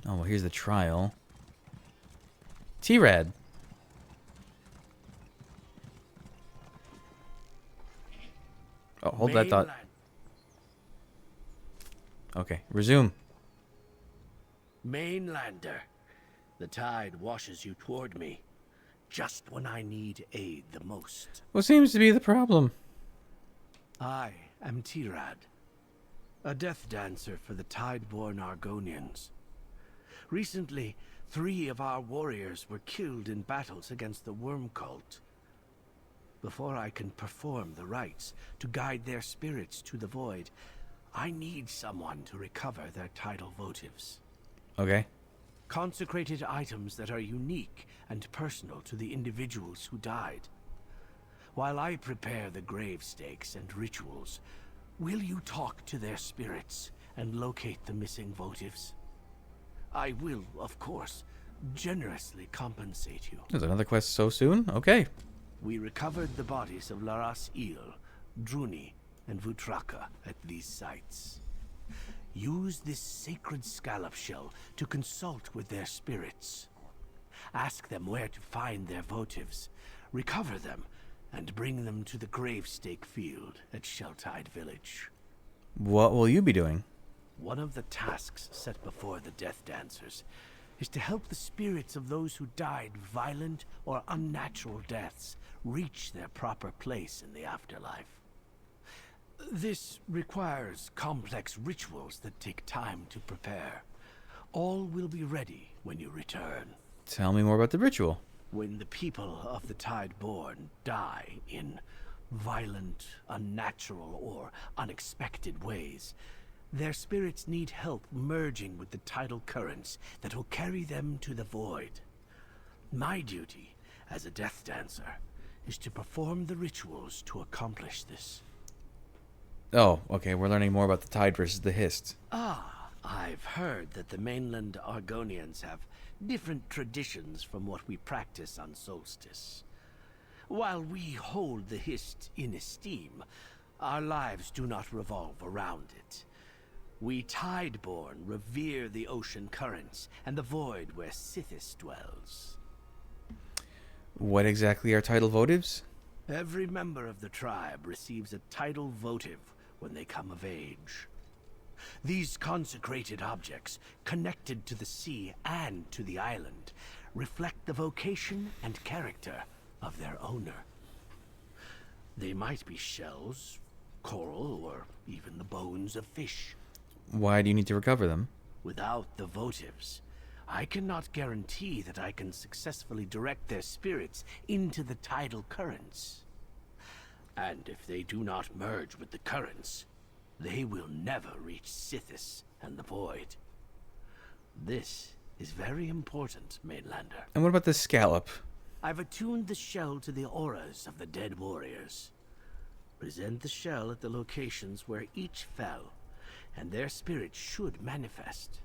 Oh, well, here's the trial. T-Rad. Oh, hold that thought. Okay, resume. Mainlander, the tide washes you toward me, just when I need aid the most. What seems to be the problem? I am Tirad, a death dancer for the Tideborn Argonians. Recently, 3 of our warriors were killed in battles against the Worm Cult. Before I can perform the rites to guide their spirits to the void, I need someone to recover their tidal votives. Okay. Consecrated items that are unique and personal to the individuals who died. While I prepare the grave stakes and rituals, will you talk to their spirits and locate the missing votives? I will, of course, generously compensate you. There's another quest so soon? Okay. We recovered the bodies of Laras Il, Druni, and Vutraka at these sites. Use this sacred scallop shell to consult with their spirits. Ask them where to find their votives, recover them, and bring them to the gravestake field at Shelltide Village. What will you be doing? One of the tasks set before the Death Dancers is to help the spirits of those who died violent or unnatural deaths reach their proper place in the afterlife. This requires complex rituals that take time to prepare. All will be ready when you return. Tell me more about the ritual. When the people of the Tideborn die in violent, unnatural, or unexpected ways, their spirits need help merging with the tidal currents that will carry them to the void. My duty as a death dancer is to perform the rituals to accomplish this. Oh, okay, we're learning more about the tide versus the hist. Ah, I've heard that the mainland Argonians have different traditions from what we practice on Solstice. While we hold the hist in esteem, our lives do not revolve around it. We Tideborn revere the ocean currents and the void where Sithis dwells. What exactly are tidal votives? Every member of the tribe receives a tidal votive when they come of age. These consecrated objects, connected to the sea and to the island, reflect the vocation and character of their owner. They might be shells, coral, or even the bones of fish. Why do you need to recover them? Without the votives, I cannot guarantee that I can successfully direct their spirits into the tidal currents. And if they do not merge with the currents, they will never reach Sithis and the Void. This is very important, Mainlander. And what about the scallop? I've attuned the shell to the auras of the dead warriors. Present the shell at the locations where each fell, and their spirits should manifest.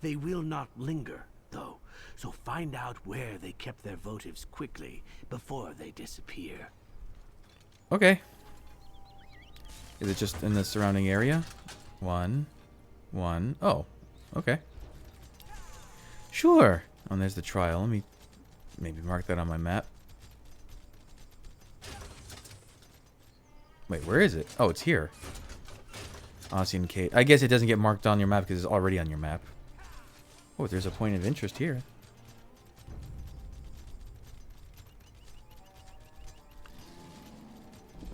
They will not linger, though, so find out where they kept their votives quickly before they disappear. Okay. Is it just in the surrounding area? One. Oh, okay. Sure. Oh, and there's the trial. Let me maybe mark that on my map. Wait, where is it? Oh, it's here. Ossian Cave. I guess it doesn't get marked on your map because it's already on your map. Oh, there's a point of interest here.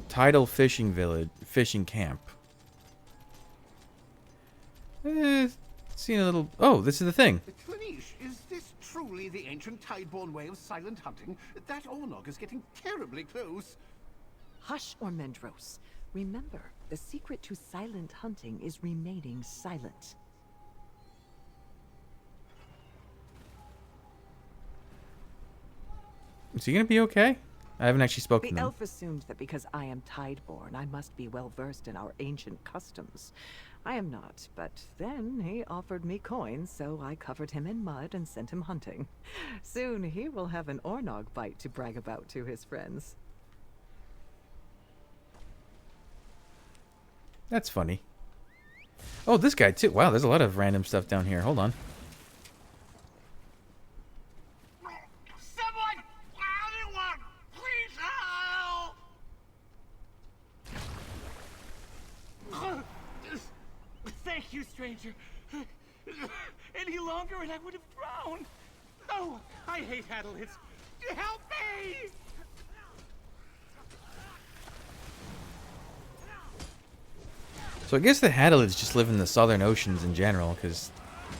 Tidal fishing village, fishing camp. Seen a little. Oh, this is the thing. Slaanesh, is this truly the ancient Tideborn way of silent hunting? That Ornog is getting terribly close. Hush, Ormendros. Remember, the secret to silent hunting is remaining silent. Is he gonna be okay? I haven't actually spoken The to him. elf assumed that because I am Tideborn, I must be well versed in our ancient customs. I am not, but then he offered me coins, so I covered him in mud and sent him hunting. Soon he will have an Ornog bite to brag about to his friends. That's funny. Oh, this guy too. Wow, there's a lot of random stuff down here. Hold on. Ranger. Any longer and I would have drowned. Oh, I hate Hadalids. Help me! So I guess the Hadalids just live in the southern oceans in general, because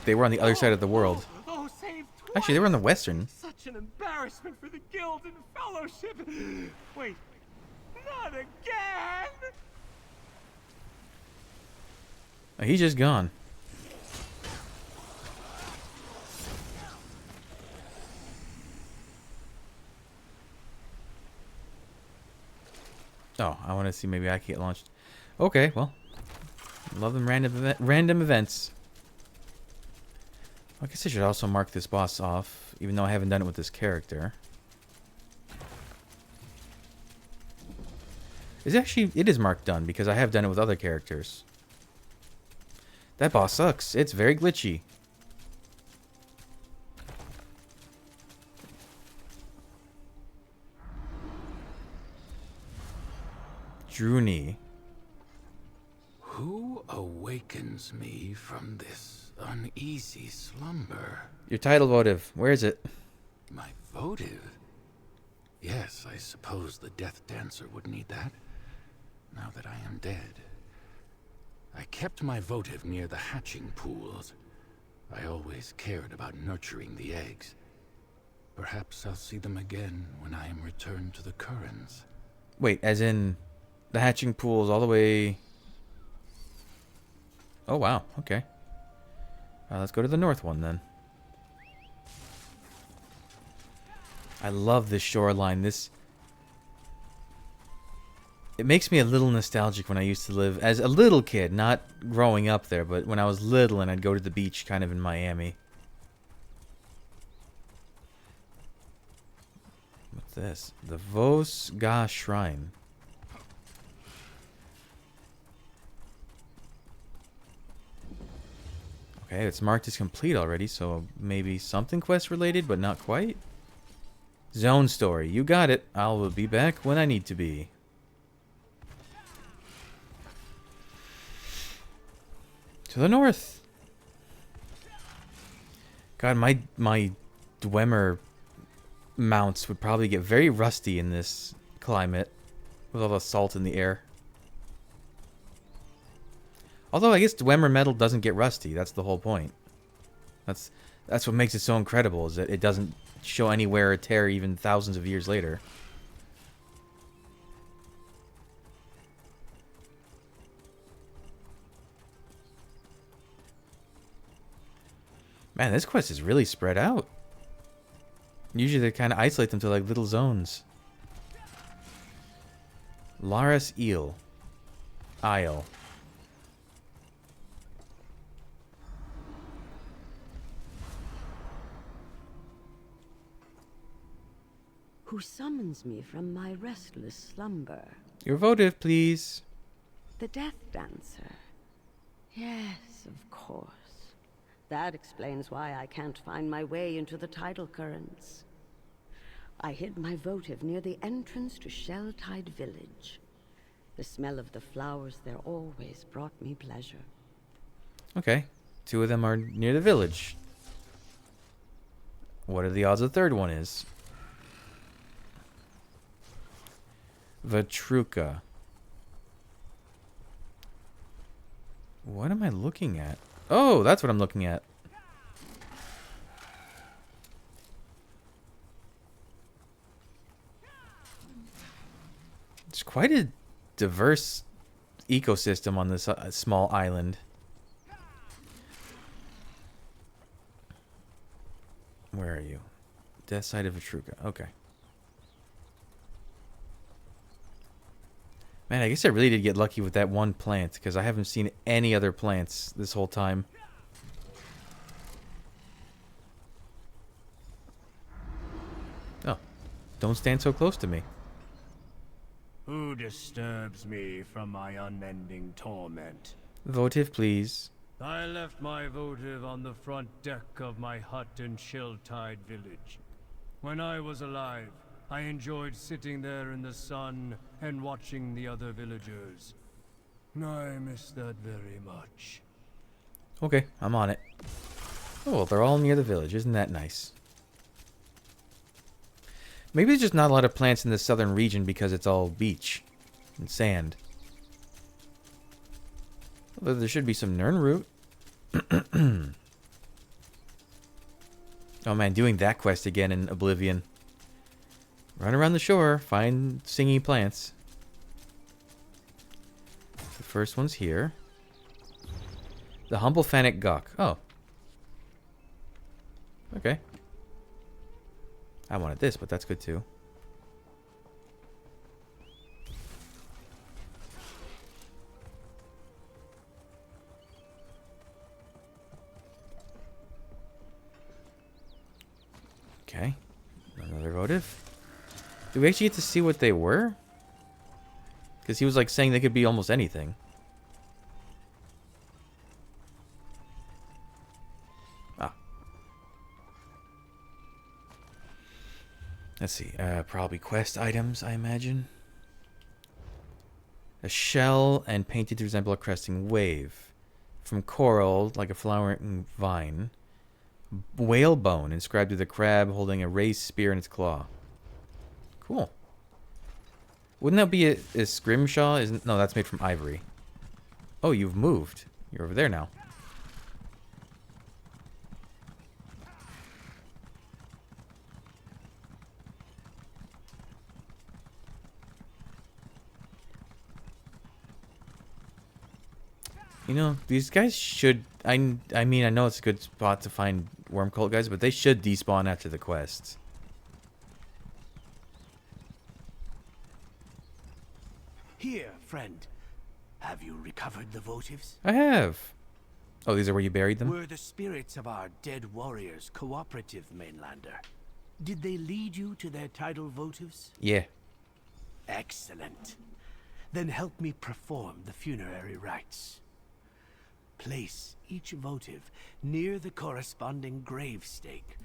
they were on the other side of the world. Oh, saved twice. Actually, they were on the western. Such an embarrassment for the guild and fellowship. Wait, not again! Oh, he's just gone. Oh, I want to see maybe I can get launched. Okay, well, love them random events. I guess I should also mark this boss off, even though I haven't done it with this character. It is marked done because I have done it with other characters. That boss sucks. It's very glitchy. Druni. Who awakens me from this uneasy slumber? Your title votive. Where is it? My votive? Yes, I suppose the Death Dancer would need that, now that I am dead. I kept my votive near the hatching pools. I always cared about nurturing the eggs. Perhaps I'll see them again when I am returned to the currents. Wait, as in the hatching pools all the way... Oh, wow. Okay. Let's go to the north one, then. I love this shoreline. It makes me a little nostalgic when I used to live as a little kid, not growing up there, but when I was little and I'd go to the beach kind of in Miami. What's this? The Vos Ga Shrine. Okay, it's marked as complete already, so maybe something quest related, but not quite. Zone story. You got it. I will be back when I need to be. To the north. God, my Dwemer mounts would probably get very rusty in this climate with all the salt in the air. Although I guess Dwemer metal doesn't get rusty. That's the whole point. That's what makes it so incredible, is that it doesn't show any wear or tear even thousands of years later. Man, this quest is really spread out. Usually they kind of isolate them to like little zones. Laris Eel. Isle. Who summons me from my restless slumber? Your votive, please. The Death Dancer. Yes, of course. That explains why I can't find my way into the tidal currents. I hid my votive near the entrance to Shelltide Village. The smell of the flowers there always brought me pleasure. Okay. 2 of them are near the village. What are the odds the third one is? Vatruka. What am I looking at? Oh, that's what I'm looking at. It's quite a diverse ecosystem on this small island. Where are you? Death side of Vatruka. Okay. Man, I guess I really did get lucky with that one plant, because I haven't seen any other plants this whole time. Oh. Don't stand so close to me. Who disturbs me from my unending torment? Votive, please. I left my votive on the front deck of my hut in Shelltide Village. When I was alive, I enjoyed sitting there in the sun and watching the other villagers. I miss that very much. Okay, I'm on it. Oh, well, they're all near the village. Isn't that nice? Maybe there's just not a lot of plants in the southern region because it's all beach and sand. Although there should be some Nirnroot. Oh man, doing that quest again in Oblivion. Run around the shore, find singing plants. The first one's here. The Humble Fanic Gawk. Oh. Okay. I wanted this, but that's good too. Okay. Another votive. Do we actually get to see what they were? Because he was like saying they could be almost anything. Ah. Let's see. Probably quest items, I imagine. A shell and painted to resemble a cresting wave. From coral, like a flowering vine. Whalebone inscribed with a crab holding a raised spear in its claw. Cool. Wouldn't that be a scrimshaw? Isn't no, that's made from ivory. Oh, you've moved. You're over there now. You know, these guys should... I mean, I know it's a good spot to find worm cult guys, but they should despawn after the quests. Here, friend. Have you recovered the votives? I have. Oh, these are where you buried them? Were the spirits of our dead warriors cooperative, Mainlander? Did they lead you to their tidal votives? Yeah. Excellent. Then help me perform the funerary rites. Place each votive near the corresponding grave stake,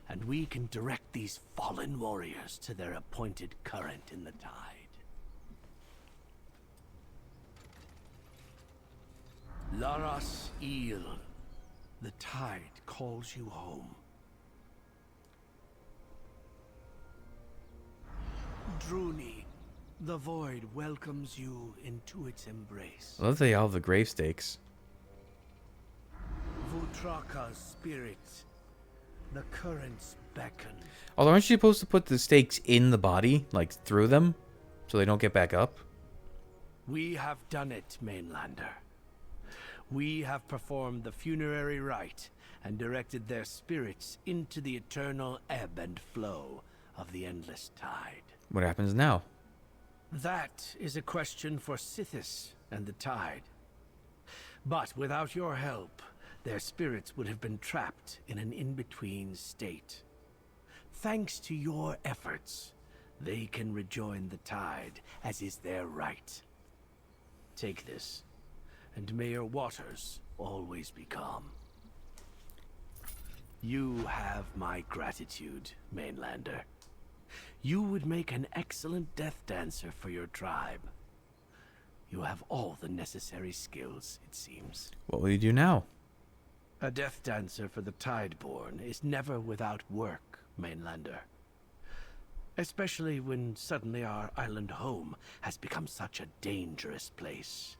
and we can direct these fallen warriors to their appointed current in the tide. Laras Il, the tide calls you home. Druni, the void welcomes you into its embrace. I love they all have the grave stakes. Vutraka's spirits, the currents beckon. Although aren't you supposed to put the stakes in the body, like through them, so they don't get back up? We have done it, Mainlander. We have performed the funerary rite and directed their spirits into the eternal ebb and flow of the endless tide. What happens now? That is a question for Sithis and the tide. But without your help, their spirits would have been trapped in an in-between state. Thanks to your efforts, they can rejoin the tide, as is their right. Take this, and may your waters always be calm. You have my gratitude, Mainlander. You would make an excellent death dancer for your tribe. You have all the necessary skills, it seems. What will you do now? A death dancer for the Tideborn is never without work, Mainlander. Especially when suddenly our island home has become such a dangerous place.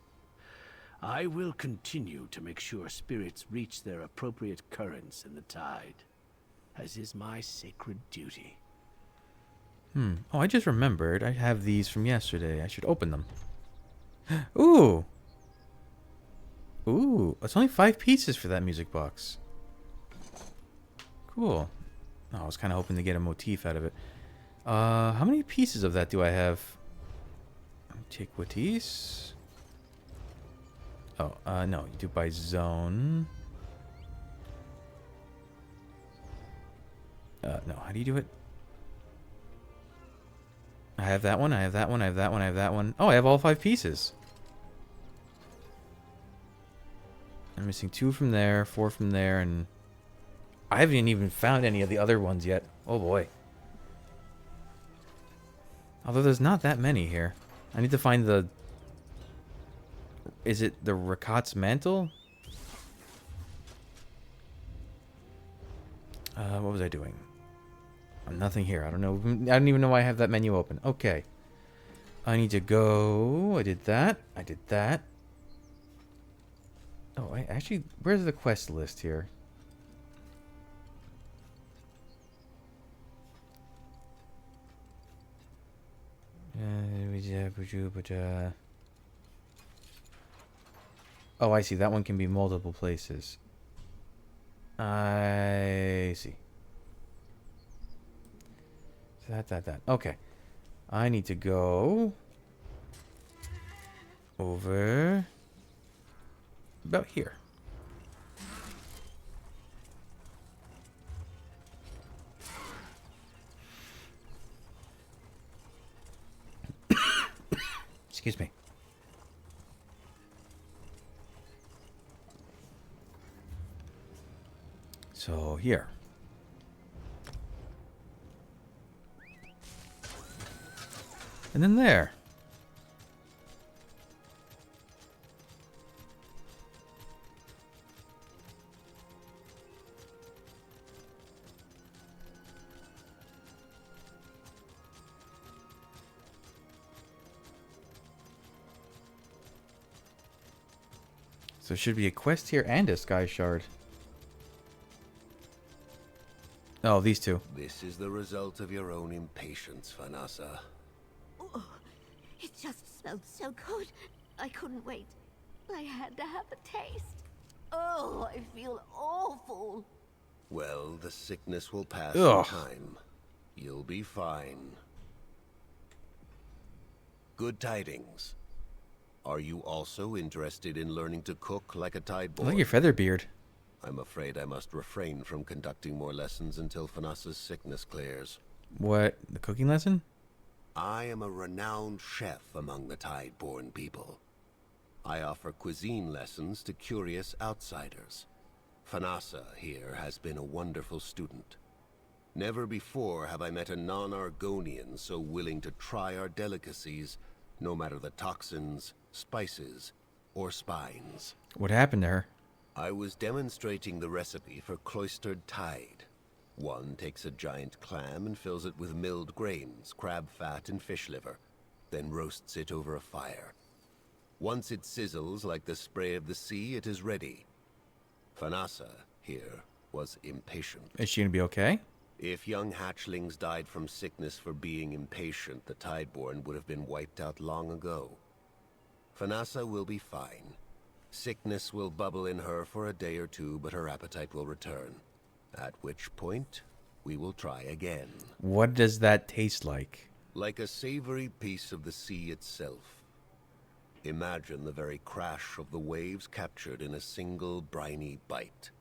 I will continue to make sure spirits reach their appropriate currents in the tide, as is my sacred duty. Oh, I just remembered. I have these from yesterday. I should open them. Ooh! Ooh, it's only 5 pieces for that music box. Cool. Oh, I was kind of hoping to get a motif out of it. How many pieces of that do I have? Antiquities? Oh, no, you do by zone. No, how do you do it? I have that one, I have that one, I have that one, I have that one. Oh, I have all 5 pieces. I'm missing 2 from there, 4 from there, and I haven't even found any of the other ones yet. Oh boy. Although there's not that many here. I need to find the... Is it the Rakat's mantle? What was I doing? Nothing here. I don't know. I don't even know why I have that menu open. Okay. I need to go. I did that. I did that. Oh, I actually... Where's the quest list here? Oh, I see. That one can be multiple places. I see. That. Okay. I need to go over about here. Excuse me. So here. And then there. So there should be a quest here and a sky shard. Oh, these two. This is the result of your own impatience, Fanasa. Oh, it just smelled so good. I couldn't wait. I had to have a taste. Oh, I feel awful. Well, the sickness will pass Ugh. in time. You'll be fine. Good tidings. Are you also interested in learning to cook like a I Tideborn? like your feather beard. I'm afraid I must refrain from conducting more lessons until Fanasa's sickness clears. What? The cooking lesson? I am a renowned chef among the Tideborn people. I offer cuisine lessons to curious outsiders. Fanasa here has been a wonderful student. Never before have I met a non-Argonian so willing to try our delicacies, no matter the toxins, spices, or spines. What happened to her? I was demonstrating the recipe for cloistered tide. One takes a giant clam and fills it with milled grains, crab fat, and fish liver, then roasts it over a fire. Once it sizzles like the spray of the sea, it is ready. Fanasa, here, was impatient. Is she gonna be okay? If young hatchlings died from sickness for being impatient, the Tideborn would have been wiped out long ago. Fanasa will be fine. Sickness will bubble in her for a day or two, but her appetite will return. At which point, we will try again. What does that taste like? Like a savory piece of the sea itself. Imagine the very crash of the waves captured in a single briny bite.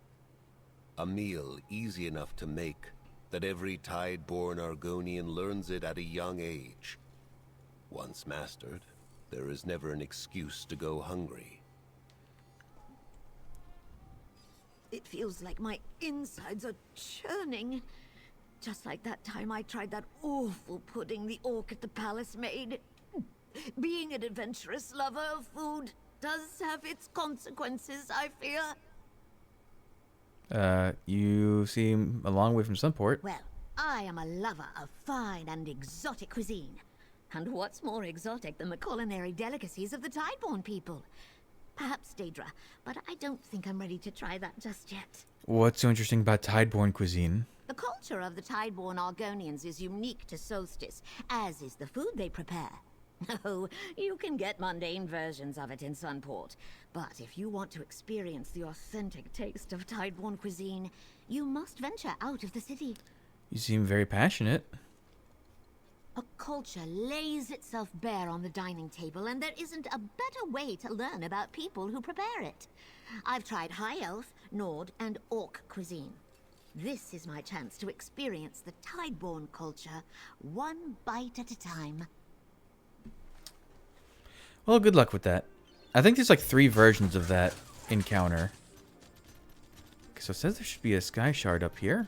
A meal easy enough to make that every Tideborn Argonian learns it at a young age. Once mastered, there is never an excuse to go hungry. It feels like my insides are churning. Just like that time I tried that awful pudding the orc at the palace made. Being an adventurous lover of food does have its consequences, I fear. You seem a long way from Sunport. Well, I am a lover of fine and exotic cuisine. And what's more exotic than the culinary delicacies of the Tideborn people? Perhaps Daedra, but I don't think I'm ready to try that just yet. What's so interesting about Tideborn cuisine? The culture of the Tideborn Argonians is unique to Solstice, as is the food they prepare. Oh, you can get mundane versions of it in Sunport, but if you want to experience the authentic taste of Tideborn cuisine, you must venture out of the city. You seem very passionate. A culture lays itself bare on the dining table, and there isn't a better way to learn about people who prepare it. I've tried High Elf, Nord, and Orc cuisine. This is my chance to experience the Tideborn culture, one bite at a time. Well, good luck with that. I think there's like 3 versions of that encounter. So it says there should be a sky shard up here.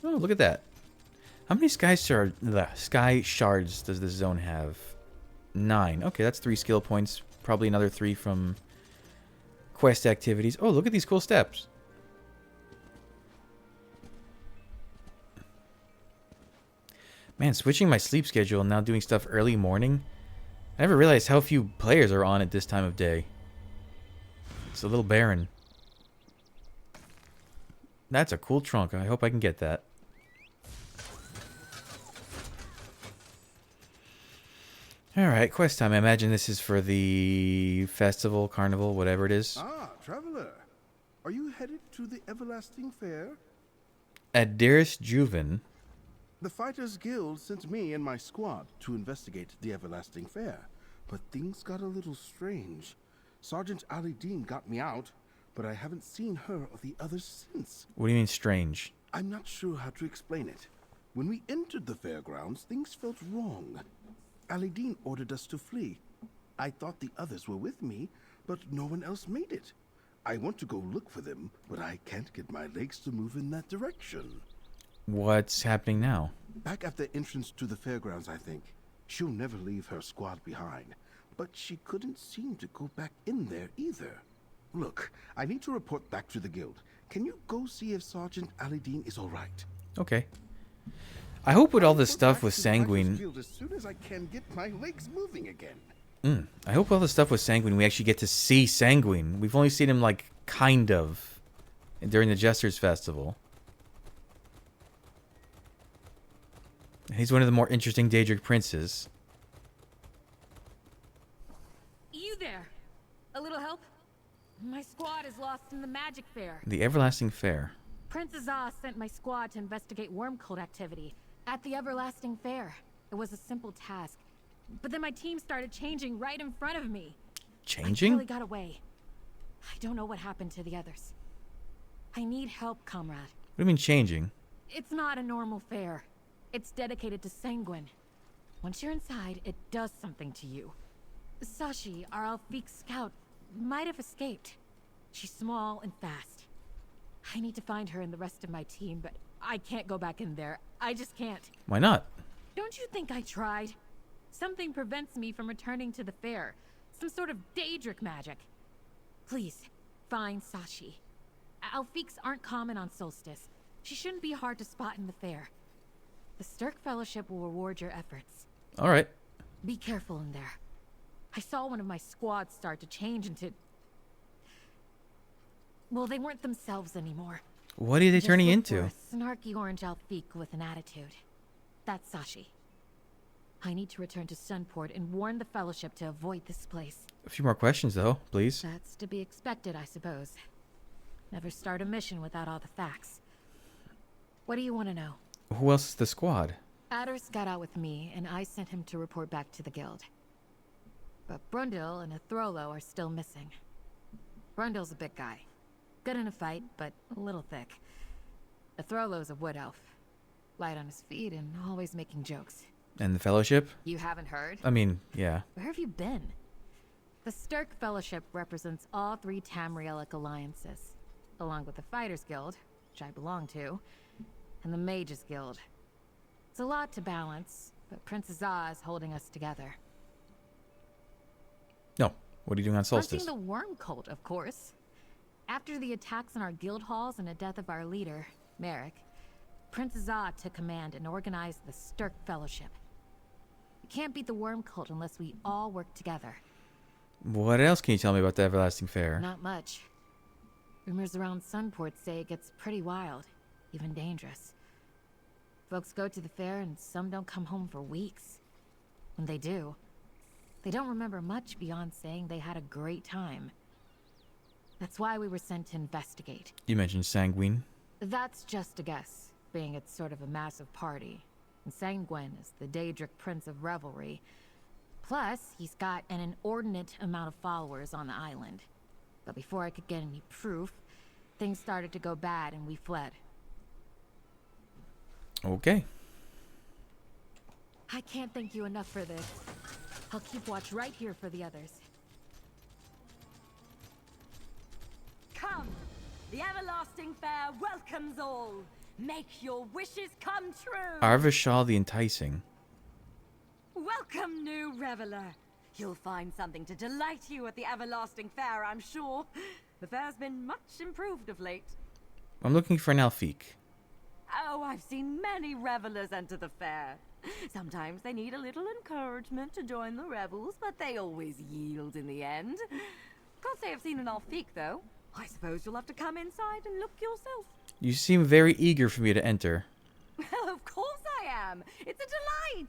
Oh, look at that. How many sky shards does this zone have? 9. Okay, that's 3 skill points. Probably another 3 from quest activities. Oh, look at these cool steps. Man, switching my sleep schedule and now doing stuff early morning. I never realized how few players are on at this time of day. It's a little barren. That's a cool trunk. I hope I can get that. Alright, quest time. I imagine this is for the festival, carnival, whatever it is. Ah, traveler. Are you headed to the Everlasting Fair? At Dearest Juven. The Fighters Guild sent me and my squad to investigate the Everlasting Fair, but things got a little strange. Sergeant Ali Dean got me out, but I haven't seen her or the others since. What do you mean strange? I'm not sure how to explain it. When we entered the fairgrounds, things felt wrong. Ali Dean ordered us to flee. I thought the others were with me, but no one else made it. I want to go look for them, but I can't get my legs to move in that direction. What's happening now? Back at the entrance to the fairgrounds, I think. She'll never leave her squad behind. But she couldn't seem to go back in there either. Look, I need to report back to the guild. Can you go see if Sergeant Ali Dean is all right? Okay. I hope with all this stuff with Back to the Fighters Sanguine... Guild as soon as I can get my legs moving again. I hope all the stuff with Sanguine, we actually get to see Sanguine. We've only seen him, like, kind of, during the Jester's Festival. And he's one of the more interesting Daedric princes. You there? A little help? My squad is lost in the magic fair. The Everlasting Fair. Prince Azaz sent my squad to investigate worm cult activity at the Everlasting Fair. It was a simple task, but then my team started changing right in front of me. Changing? I barely got away. I don't know what happened to the others. I need help, comrade. What do you mean changing? It's not a normal fair. It's dedicated to Sanguine. Once you're inside, it does something to you. Sashi, our Alfiq scout, might have escaped. She's small and fast. I need to find her and the rest of my team, but I can't go back in there. I just can't. Why not? Don't you think I tried? Something prevents me from returning to the fair. Some sort of Daedric magic. Please, find Sashi. Alfiqs aren't common on Solstice. She shouldn't be hard to spot in the fair. The Stirk Fellowship will reward your efforts. Alright. Be careful in there. I saw one of my squads start to change into... Well, they weren't themselves anymore. What are they Just turning look into? for a snarky orange Alfiq with an attitude. That's Sashi. I need to return to Sunport and warn the Fellowship to avoid this place. A few more questions, though, please. That's to be expected, I suppose. Never start a mission without all the facts. What do you want to know? Who else is the squad? Adder's got out with me, and I sent him to report back to the guild. But Brundle and Athrolo are still missing. Brundle's a big guy. Good in a fight, but a little thick. Athrolo's a wood elf. Light on his feet and always making jokes. And the Fellowship? You haven't heard? I mean, yeah. Where have you been? The Stirk Fellowship represents all three Tamrielic alliances, along with the Fighters Guild, which I belong to, and the Mages Guild. It's a lot to balance, but Prince Azaz is holding us together. No. What are you doing on Solstice? Hunting the worm cult, of course. After the attacks on our guild halls and the death of our leader, Merrick, Prince Azaz took command and organized the Stirk Fellowship. We can't beat the worm cult unless we all work together. What else can you tell me about the Everlasting Fair? Not much. Rumors around Sunport say it gets pretty wild, even dangerous. Folks go to the fair and some don't come home for weeks. When they do, they don't remember much beyond saying they had a great time. That's why we were sent to investigate. You mentioned Sanguine. That's just a guess, being it's sort of a massive party. And Sanguine is the Daedric Prince of Revelry. Plus, he's got an inordinate amount of followers on the island. But before I could get any proof, things started to go bad and we fled. Okay. I can't thank you enough for this. I'll keep watch right here for the others. Come! The Everlasting Fair welcomes all! Make your wishes come true! Arvishal the Enticing. Welcome, new reveler! You'll find something to delight you at the Everlasting Fair, I'm sure. The fair's been much improved of late. I'm looking for an Alfiq. Oh, I've seen many revelers enter the fair. Sometimes they need a little encouragement to join the rebels, but they always yield in the end. Can't say I've seen an Alfiq, though. I suppose you'll have to come inside and look yourself. You seem very eager for me to enter. Well, of course I am. It's a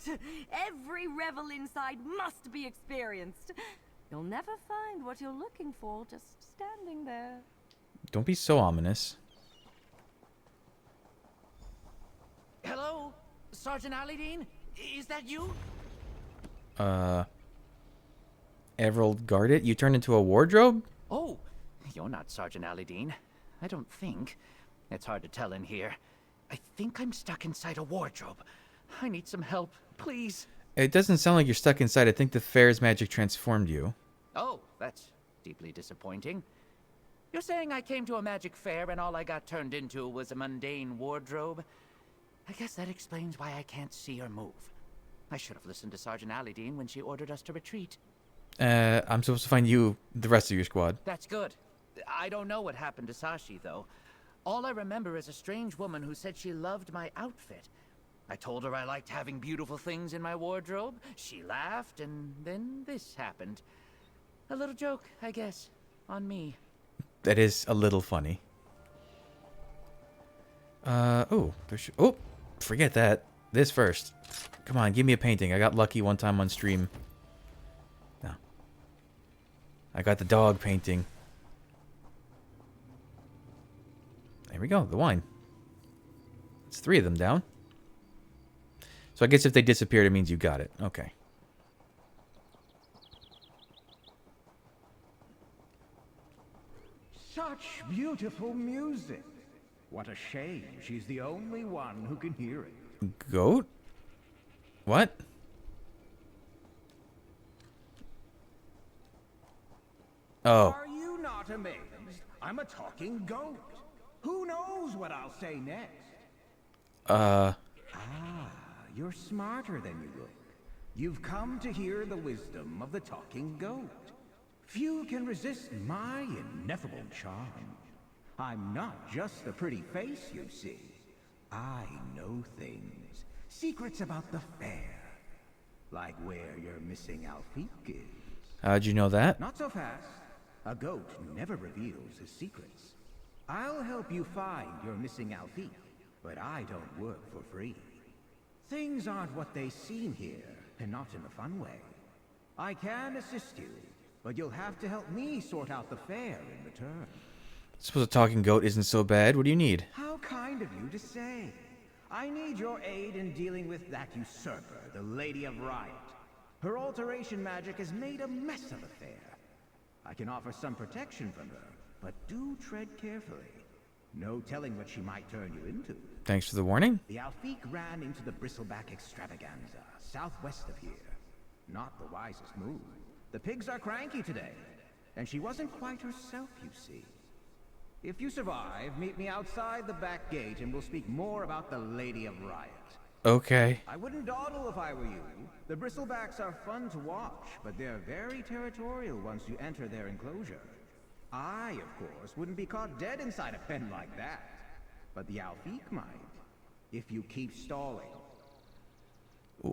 delight. Every revel inside must be experienced. You'll never find what you're looking for just standing there. Don't be so ominous. Hello? Sergeant Aladine? Is that you? Everald Gardet, you turned into a wardrobe? Oh, you're not Sergeant Aladine. I don't think. It's hard to tell in here. I think I'm stuck inside a wardrobe. I need some help, please. It doesn't sound like you're stuck inside. I think the fair's magic transformed you. Oh, that's deeply disappointing. You're saying I came to a magic fair and all I got turned into was a mundane wardrobe? I guess that explains why I can't see or move. I should have listened to Sergeant Aladine when she ordered us to retreat. I'm supposed to find you the rest of your squad. That's good. I don't know what happened to Sashi, though. All I remember is a strange woman who said she loved my outfit. I told her I liked having beautiful things in my wardrobe. She laughed, and then this happened. A little joke, I guess, on me. That is a little funny. Oh, forget that. This first. Come on, give me a painting. I got lucky one time on stream. No. I got the dog painting. There we go, the wine. It's 3 of them down. So I guess if they disappeared, it means you got it. Okay. Such beautiful music. What a shame she's the only one who can hear it. Goat? What? Oh. Are you not amazed? I'm a talking goat. Who knows what I'll say next? You're smarter than you look. You've come to hear the wisdom of the talking goat. Few can resist my ineffable charm. I'm not just a pretty face, you see. I know things. Secrets about the fair. Like where your missing Alfiq is. How'd you know that? Not so fast. A goat never reveals his secrets. I'll help you find your missing Alfiq, but I don't work for free. Things aren't what they seem here, and not in a fun way. I can assist you, but you'll have to help me sort out the fair in return. Suppose a talking goat isn't so bad. What do you need? How kind of you to say. I need your aid in dealing with that usurper, the Lady of Riot. Her alteration magic has made a mess of the fair. I can offer some protection from her, but do tread carefully. No telling what she might turn you into. Thanks for the warning. The Alfiq ran into the Bristleback extravaganza, southwest of here. Not the wisest move. The pigs are cranky today, and she wasn't quite herself, you see. If you survive, meet me outside the back gate and we'll speak more about the Lady of Riot. Okay. I wouldn't dawdle if I were you. The Bristlebacks are fun to watch, but they're very territorial once you enter their enclosure. I, of course, wouldn't be caught dead inside a pen like that. But the Alfiq might, if you keep stalling.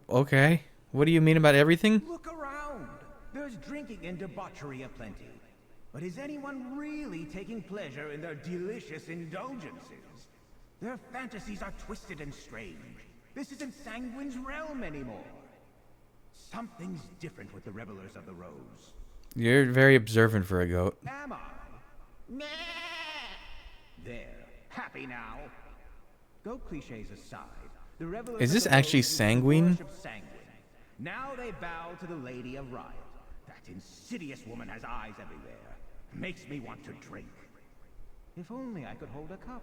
Okay. What do you mean about everything? Look around. There's drinking and debauchery aplenty. But is anyone really taking pleasure in their delicious indulgences? Their fantasies are twisted and strange. This isn't Sanguine's realm anymore. Something's different with the Revelers of the Rose. You're very observant for a goat. Am I? Meh. There. Happy now. Goat cliches aside, the Revelers Is this of the actually Rose Sanguine? worship Sanguine. Now they bow to the Lady of Riot. That insidious woman has eyes everywhere. Makes me want to drink. If only I could hold a cup.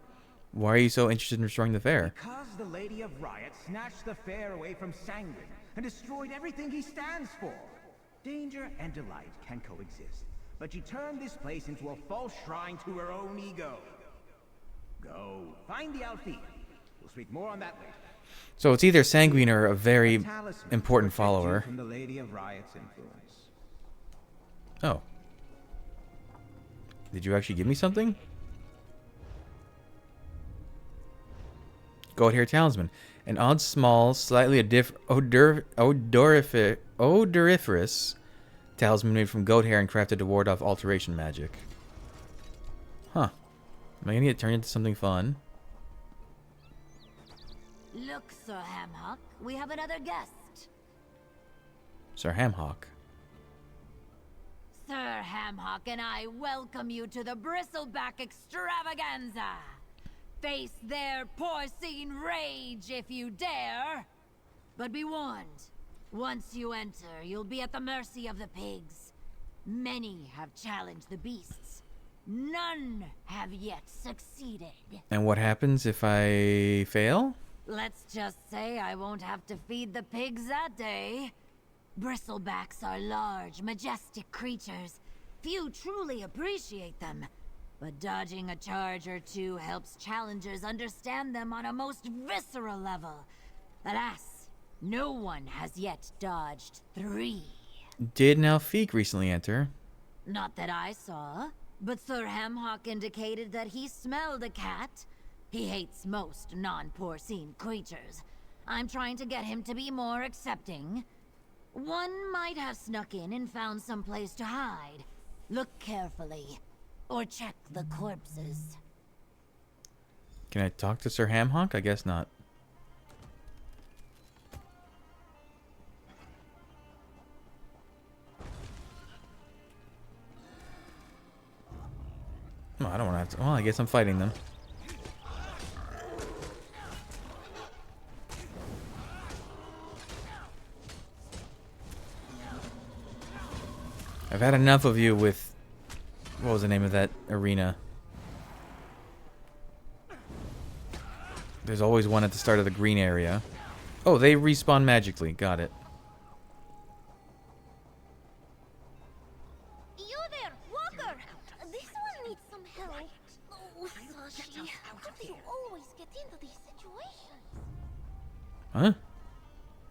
Why are you so interested in restoring the fair? Because the Lady of Riot snatched the fair away from Sanguine and destroyed everything he stands for. Danger and delight can coexist, but she turned this place into a false shrine to her own ego. Go, find the Alfiq. We'll speak more on that later. So it's either Sanguine or a very important Protect you follower. from the Lady of Riot's influence. Oh. Did you actually give me something? Goat hair talisman. An odd, small, slightly odoriferous talisman made from goat hair and crafted to ward off alteration magic. Huh. Am I gonna get turned into something fun? Look, Sir Hamhock, we have another guest. Sir Hamhock. Sir Hamhock and I welcome you to the Bristleback Extravaganza. Face their porcine rage if you dare. But be warned, once you enter, you'll be at the mercy of the pigs. Many have challenged the beasts. None have yet succeeded. And what happens if I fail? Let's just say I won't have to feed the pigs that day. Bristlebacks are large, majestic creatures. Few truly appreciate them. But dodging a charge or two helps challengers understand them on a most visceral level. Alas, no one has yet dodged 3. Did Nalfiq recently enter? Not that I saw, but Sir Hamhock indicated that he smelled a cat. He hates most non-porcine creatures. I'm trying to get him to be more accepting. One might have snuck in and found some place to hide. Look carefully. Or check the corpses. Can I talk to Sir Hamhock? I guess not. No, I don't want to have to. Well, I guess I'm fighting them. I've had enough of you with... What was the name of that arena? There's always one at the start of the green area. Oh, they respawn magically. Got it. You there, Walker! This one needs some help. Oh, Sashi, how do you always get into these situations? Huh?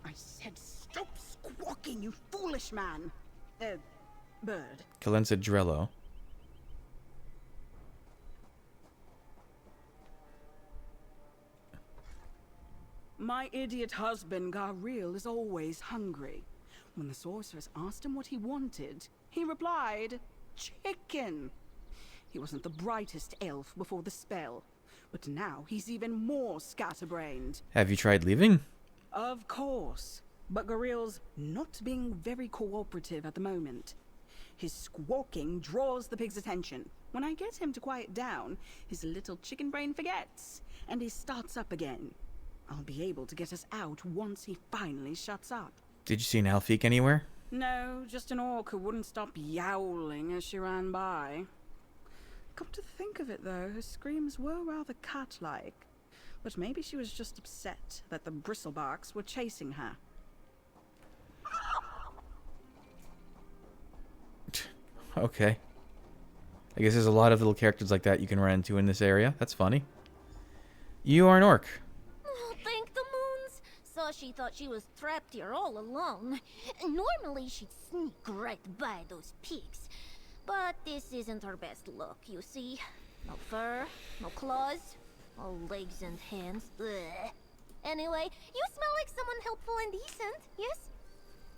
I said stop squawking, you foolish man. Bird. Calenza Drello. My idiot husband, Garil, is always hungry. When the sorceress asked him what he wanted, he replied, chicken. He wasn't the brightest elf before the spell, but now he's even more scatterbrained. Have you tried leaving? Of course, but Garil's not being very cooperative at the moment. His squawking draws the pig's attention. When I get him to quiet down, his little chicken brain forgets, and he starts up again. I'll be able to get us out once he finally shuts up. Did you see Nalfiq anywhere? No, just an orc who wouldn't stop yowling as she ran by. Come to think of it, though, her screams were rather cat-like. But maybe she was just upset that the Bristlebacks were chasing her. Okay. I guess there's a lot of little characters like that you can run into in this area. That's funny. You are an orc. Oh, thank the moons. Sashi thought she was trapped here all alone. Normally she'd sneak right by those pigs. But this isn't her best look, you see. No fur, no claws, all legs and hands. Ugh. Anyway, you smell like someone helpful and decent, yes?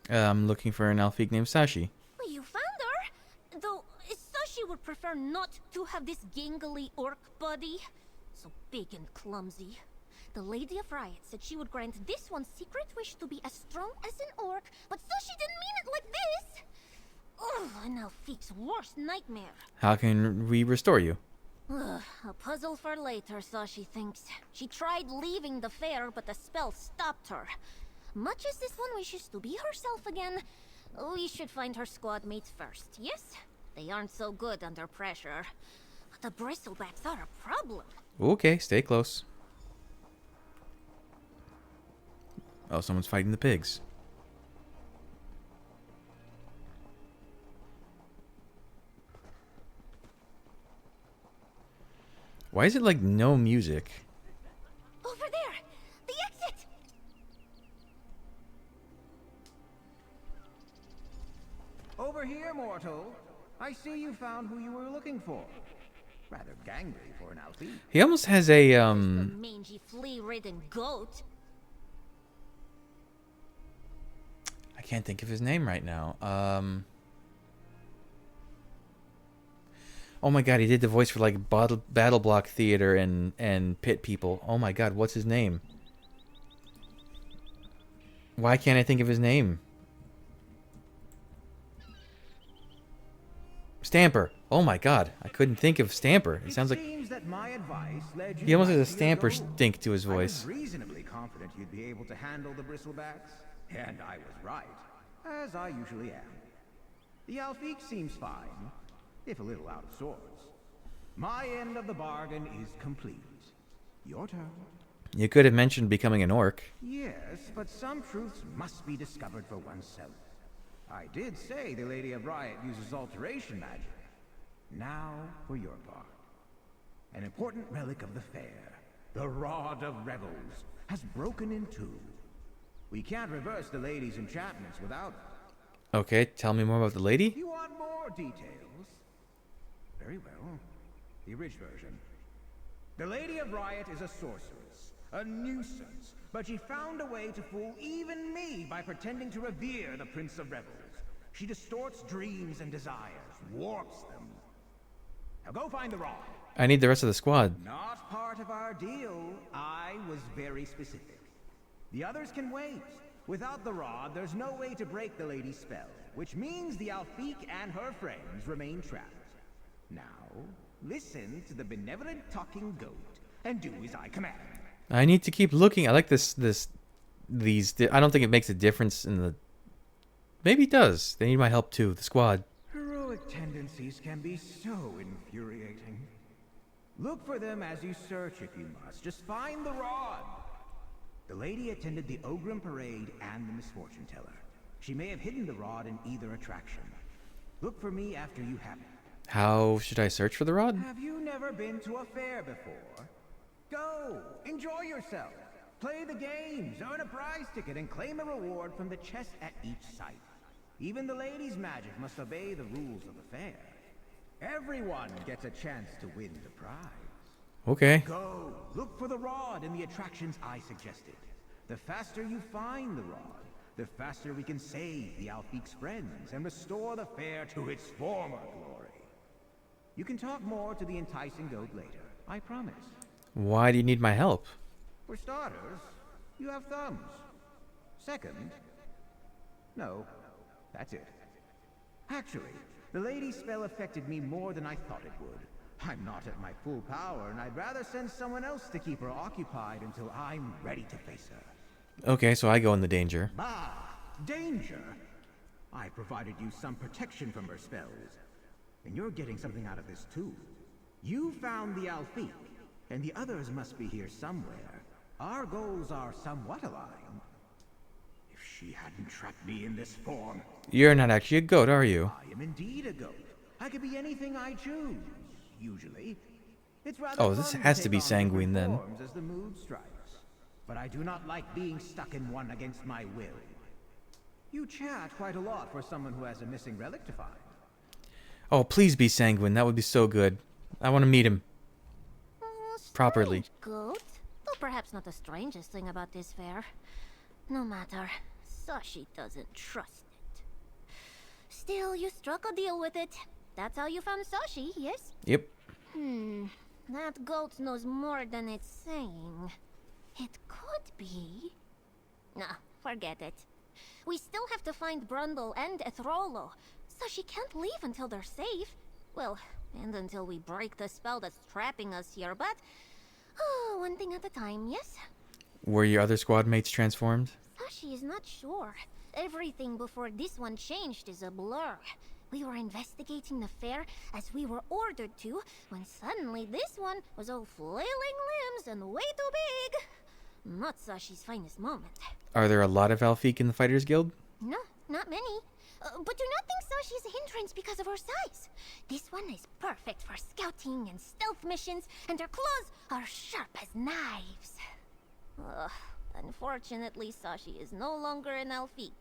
I'm looking for an Nalfiq named Sashi. Well, you found her. Though, Sashi would prefer not to have this gangly orc body. So big and clumsy. The Lady of Riot said she would grant this one's secret wish to be as strong as an orc, but Sashi didn't mean it like this! Ugh, Nalfiq's worst nightmare. How can we restore you? Ugh, a puzzle for later, Sashi thinks. She tried leaving the fair, but the spell stopped her. Much as this one wishes to be herself again, we should find her squad mates first, yes? They aren't so good under pressure. The Bristlebacks are a problem. Okay, stay close. Oh, someone's fighting the pigs. Why is it like no music? Over there! The exit! Over here, mortal. I see you found who you were looking for. Rather gangly for an Alfie. He almost has a Mangy, flea-ridden goat. I can't think of his name right now. Oh my god, he did the voice for like Battle Block Theater and Pit People. Oh my god, what's his name? Why can't I think of his name? Stamper. Oh my god, I couldn't think of Stamper. It sounds like That my advice led you he almost has a right to your Stamper goal. stink to his I was voice. reasonably confident you'd be able to handle the bristlebacks, and I was right, as I usually am. The Alfique seems fine, if a little out of sorts. My end of the bargain is complete. Your turn. You could have mentioned becoming an orc. Yes, but some truths must be discovered for oneself. I did say the Lady of Riot uses alteration magic. Now for your part. An important relic of the fair, the Rod of Revels, has broken in two. We can't reverse the lady's enchantments without it. Okay, tell me more about the lady. You want more details? Very well. The abridged version. The Lady of Riot is a sorceress, a nuisance, but she found a way to fool even me by pretending to revere the Prince of Revels. She distorts dreams and desires, warps them. Now go find the rod. I need the rest of the squad. Not part of our deal. I was very specific. The others can wait. Without the rod, there's no way to break the lady's spell, which means the Alfique and her friends remain trapped. Now, listen to the benevolent talking goat and do as I command. I need to keep looking. I like these. I don't think it makes a difference in the. Maybe it does. They need my help too. The squad. Heroic tendencies can be so infuriating. Look for them as you search if you must. Just find the rod. The lady attended the Ogrim Parade and the Misfortune Teller. She may have hidden the rod in either attraction. Look for me after you have it. How should I search for the rod? Have you never been to a fair before? Go! Enjoy yourself! Play the games, earn a prize ticket, and claim a reward from the chest at each site. Even the lady's magic must obey the rules of the fair. Everyone gets a chance to win the prize. Okay. Go! Look for the rod in the attractions I suggested. The faster you find the rod, the faster we can save the Alfique's friends and restore the fair to its former glory. You can talk more to the enticing goat later, I promise. Why do you need my help? For starters, you have thumbs. Second, no, that's it. Actually, the lady's spell affected me more than I thought it would. I'm not at my full power, and I'd rather send someone else to keep her occupied until I'm ready to face her. Okay, so I go in the danger. Bah! Danger! I provided you some protection from her spells. And you're getting something out of this, too. You found the Alfique, and the others must be here somewhere. Our goals are somewhat aligned. If she hadn't trapped me in this form... You're not actually a goat, are you? I am indeed a goat. I could be anything I choose, usually. It's rather Oh, this fun has to take be on sanguine different then. forms as the mood strikes. But I do not like being stuck in one against my will. You chat quite a lot for someone who has a missing relic to find. Oh, please be sanguine. That would be so good. I want to meet him. Properly. Goat, though perhaps not the strangest thing about this fair. No matter, Sashi doesn't trust it. Still, you struck a deal with it. That's how you found Sashi, yes? Yep. That goat knows more than it's saying. It could be... Nah, forget it. We still have to find Brundle and Ethrolo. Sashi can't leave until they're safe. Well, and until we break the spell that's trapping us here, but... Oh, one thing at a time, yes? Were your other squad mates transformed? Sashi is not sure. Everything before this one changed is a blur. We were investigating the fair as we were ordered to, when suddenly this one was all flailing limbs and way too big. Not Sashi's finest moment. Are there a lot of Alfique in the Fighters Guild? No, not many. But do not think Sashi's a hindrance because of her size. This one is perfect for scouting and stealth missions, and her claws are sharp as knives. Unfortunately, Sashi is no longer an Alfique.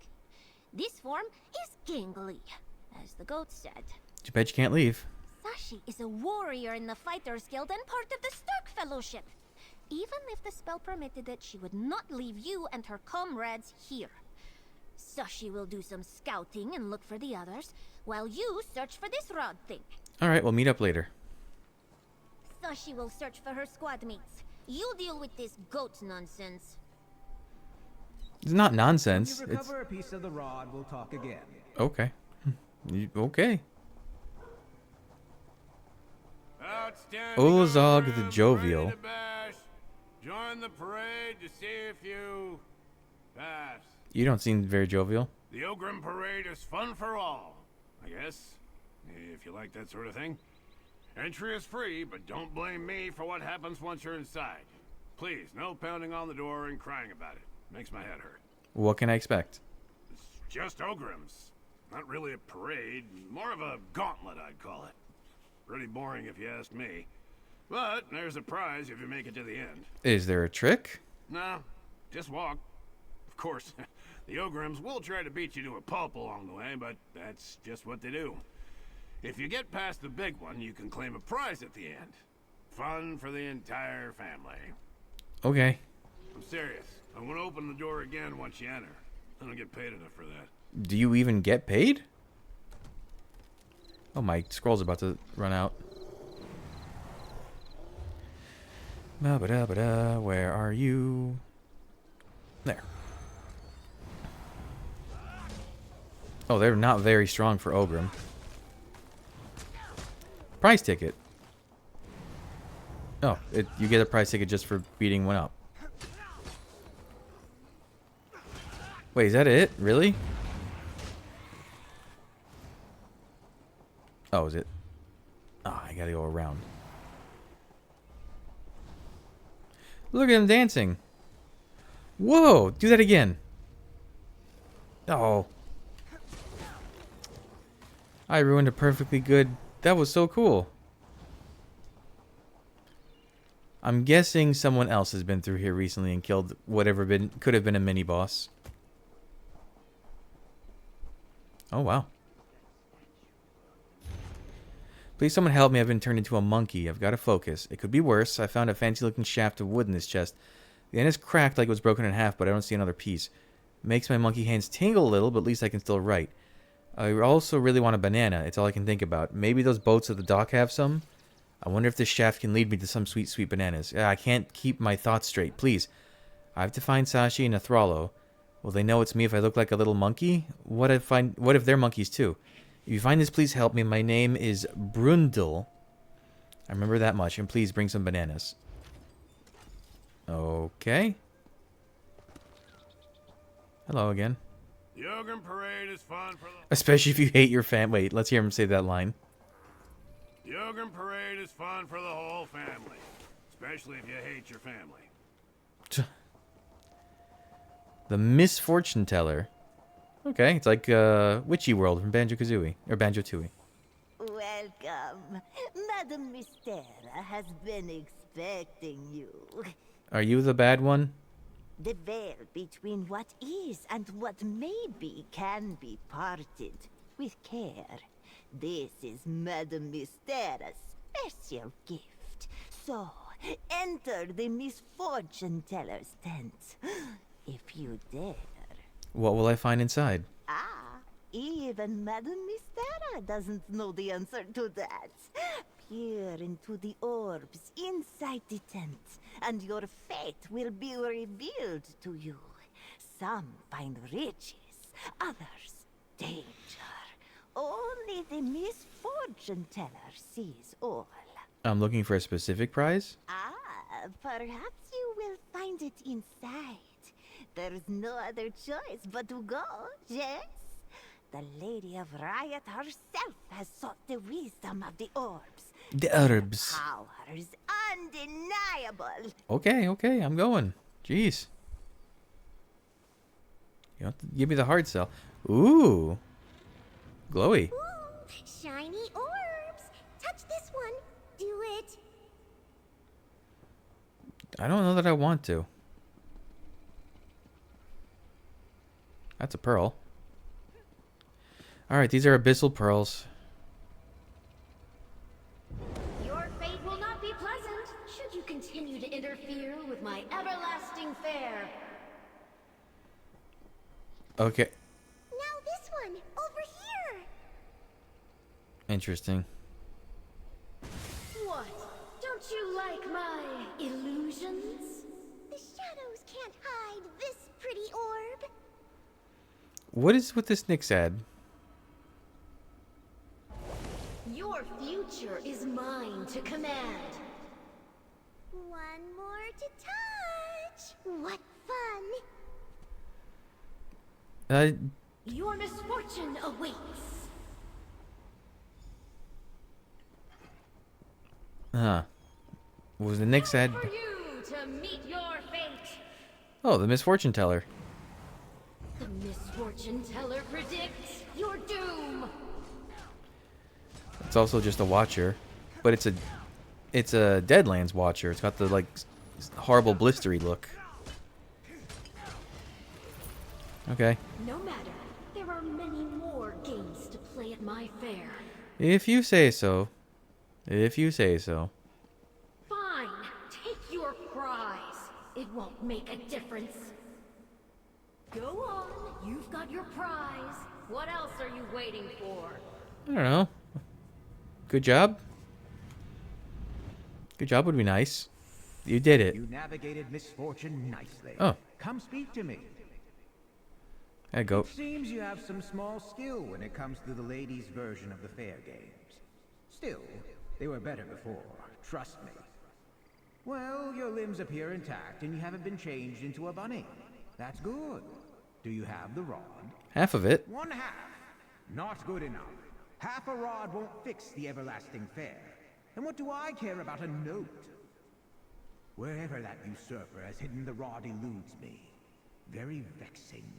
This form is gangly, as the goat said. Too bad you can't leave. Sashi is a warrior in the Fighters Guild and part of the Stark Fellowship. Even if the spell permitted it, she would not leave you and her comrades here. Sashi will do some scouting and look for the others, while you search for this rod thing. Alright, we'll meet up later. Sashi will search for her squad mates. You deal with this goat nonsense. It's not nonsense. When you It's recover a piece of the rod, we'll talk again. okay. Okay. Outstanding. Olazog the Jovial. Ready to bash. Join the parade to see if you pass. You don't seem very jovial. The Ogrim Parade is fun for all, I guess, if you like that sort of thing. Entry is free, but don't blame me for what happens once you're inside. Please, no pounding on the door and crying about it. Makes my head hurt. What can I expect? It's just Ogrims. Not really a parade, more of a gauntlet, I'd call it. Pretty boring if you ask me. But there's a prize if you make it to the end. Is there a trick? No, just walk. Of course, the Ogrims will try to beat you to a pulp along the way, but that's just what they do. If you get past the big one, you can claim a prize at the end. Fun for the entire family. Okay. I'm serious. I won't open the door again once you enter. I don't get paid enough for that. Do you even get paid? Oh, my scroll's about to run out. Ba-ba-da-ba-da, where are you? There. Oh, they're not very strong for Ogrim. Prize ticket. Oh, you get a prize ticket just for beating one up. Wait, is that it? Really? Oh, is it? Oh, I gotta go around. Look at him dancing. Whoa, do that again. Oh. I ruined a perfectly good... That was so cool. I'm guessing someone else has been through here recently and killed whatever could have been a mini boss. Oh, wow. Please someone help me. I've been turned into a monkey. I've got to focus. It could be worse. I found a fancy looking shaft of wood in this chest. The end is cracked like it was broken in half, but I don't see another piece. Makes my monkey hands tingle a little, but at least I can still write. I also really want a banana. It's all I can think about. Maybe those boats at the dock have some? I wonder if this shaft can lead me to some sweet, sweet bananas. I can't keep my thoughts straight. Please. I have to find Sashi and Athralo. Will they know it's me if I look like a little monkey? What if they're monkeys too? If you find this, please help me. My name is Brundle. I remember that much. And please bring some bananas. Okay. Hello again. The Ogrim Parade is fun for the... Especially if you hate your fam. Wait, let's hear him say that line. The Ogrim Parade is fun for the whole family. Especially if you hate your family. The Misfortune Teller. Okay, it's like Witchy World from Banjo-Kazooie. Or Banjo-Tooie. Welcome. Madame Mystera has been expecting you. Are you the bad one? The veil between what is and what may be can be parted with care. This is Madame Mystera's special gift. So, enter the Misfortune Teller's tent, if you dare. What will I find inside? Ah, even Madame Mystera doesn't know the answer to that. Peer into the orbs inside the tent, and your fate will be revealed to you. Some find riches, others danger. Only the Misfortune Teller sees all. I'm looking for a specific prize? Ah, perhaps you will find it inside. There's no other choice but to go, yes? The Lady of Riot herself has sought the wisdom of the orbs. The orbs. Power is undeniable. Okay, I'm going. Jeez. You have to give me the hard sell. Ooh. Glowy. Ooh, shiny orbs. Touch this one. Do it. I don't know that I want to. That's a pearl. Alright, these are abyssal pearls. should you continue to interfere with my everlasting fare? Okay. Now this one, over here! Interesting. What? Don't you like my illusions? The shadows can't hide this pretty orb. What is with this Nyx ad? Your future is mine to command. One more to touch. What fun. Your misfortune awaits. Was the Nyx ad? For you to meet your fate. Oh, the misfortune teller. The misfortune teller predicts your doom. It's also just a watcher, but it's a Deadlands watcher. It's got the like horrible blistery look. Okay. No matter, there are many more games to play at my fair. If you say so. If you say so. Fine, take your prize. It won't make a difference. Go on, you've got your prize. What else are you waiting for? I don't know. Good job. Good job would be nice. You did it. You navigated misfortune nicely. Oh. Come speak to me. There you go. It seems you have some small skill when it comes to the ladies' version of the fair games. Still, they were better before. Trust me. Well, your limbs appear intact and you haven't been changed into a bunny. That's good. Do you have the rod? Half of it. One half. Not good enough. Half a rod won't fix the everlasting fair. And what do I care about a note? Wherever that usurper has hidden the rod eludes me. Very vexing.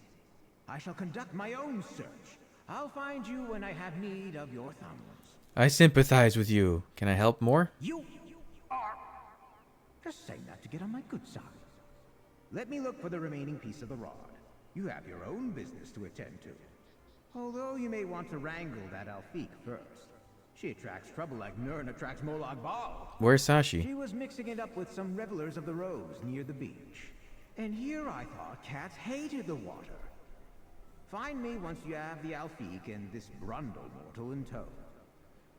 I shall conduct my own search. I'll find you when I have need of your thumbs. I sympathize with you. Can I help more? You are just saying that to get on my good side. Let me look for the remaining piece of the rod. You have your own business to attend to. Although you may want to wrangle that Alfiq first. She attracts trouble like Nirn attracts Molag Bal. Where's Sashi? She was mixing it up with some revelers of the Rose near the beach. And here I thought cats hated the water. Find me once you have the Alfiq and this Brundle mortal in tow.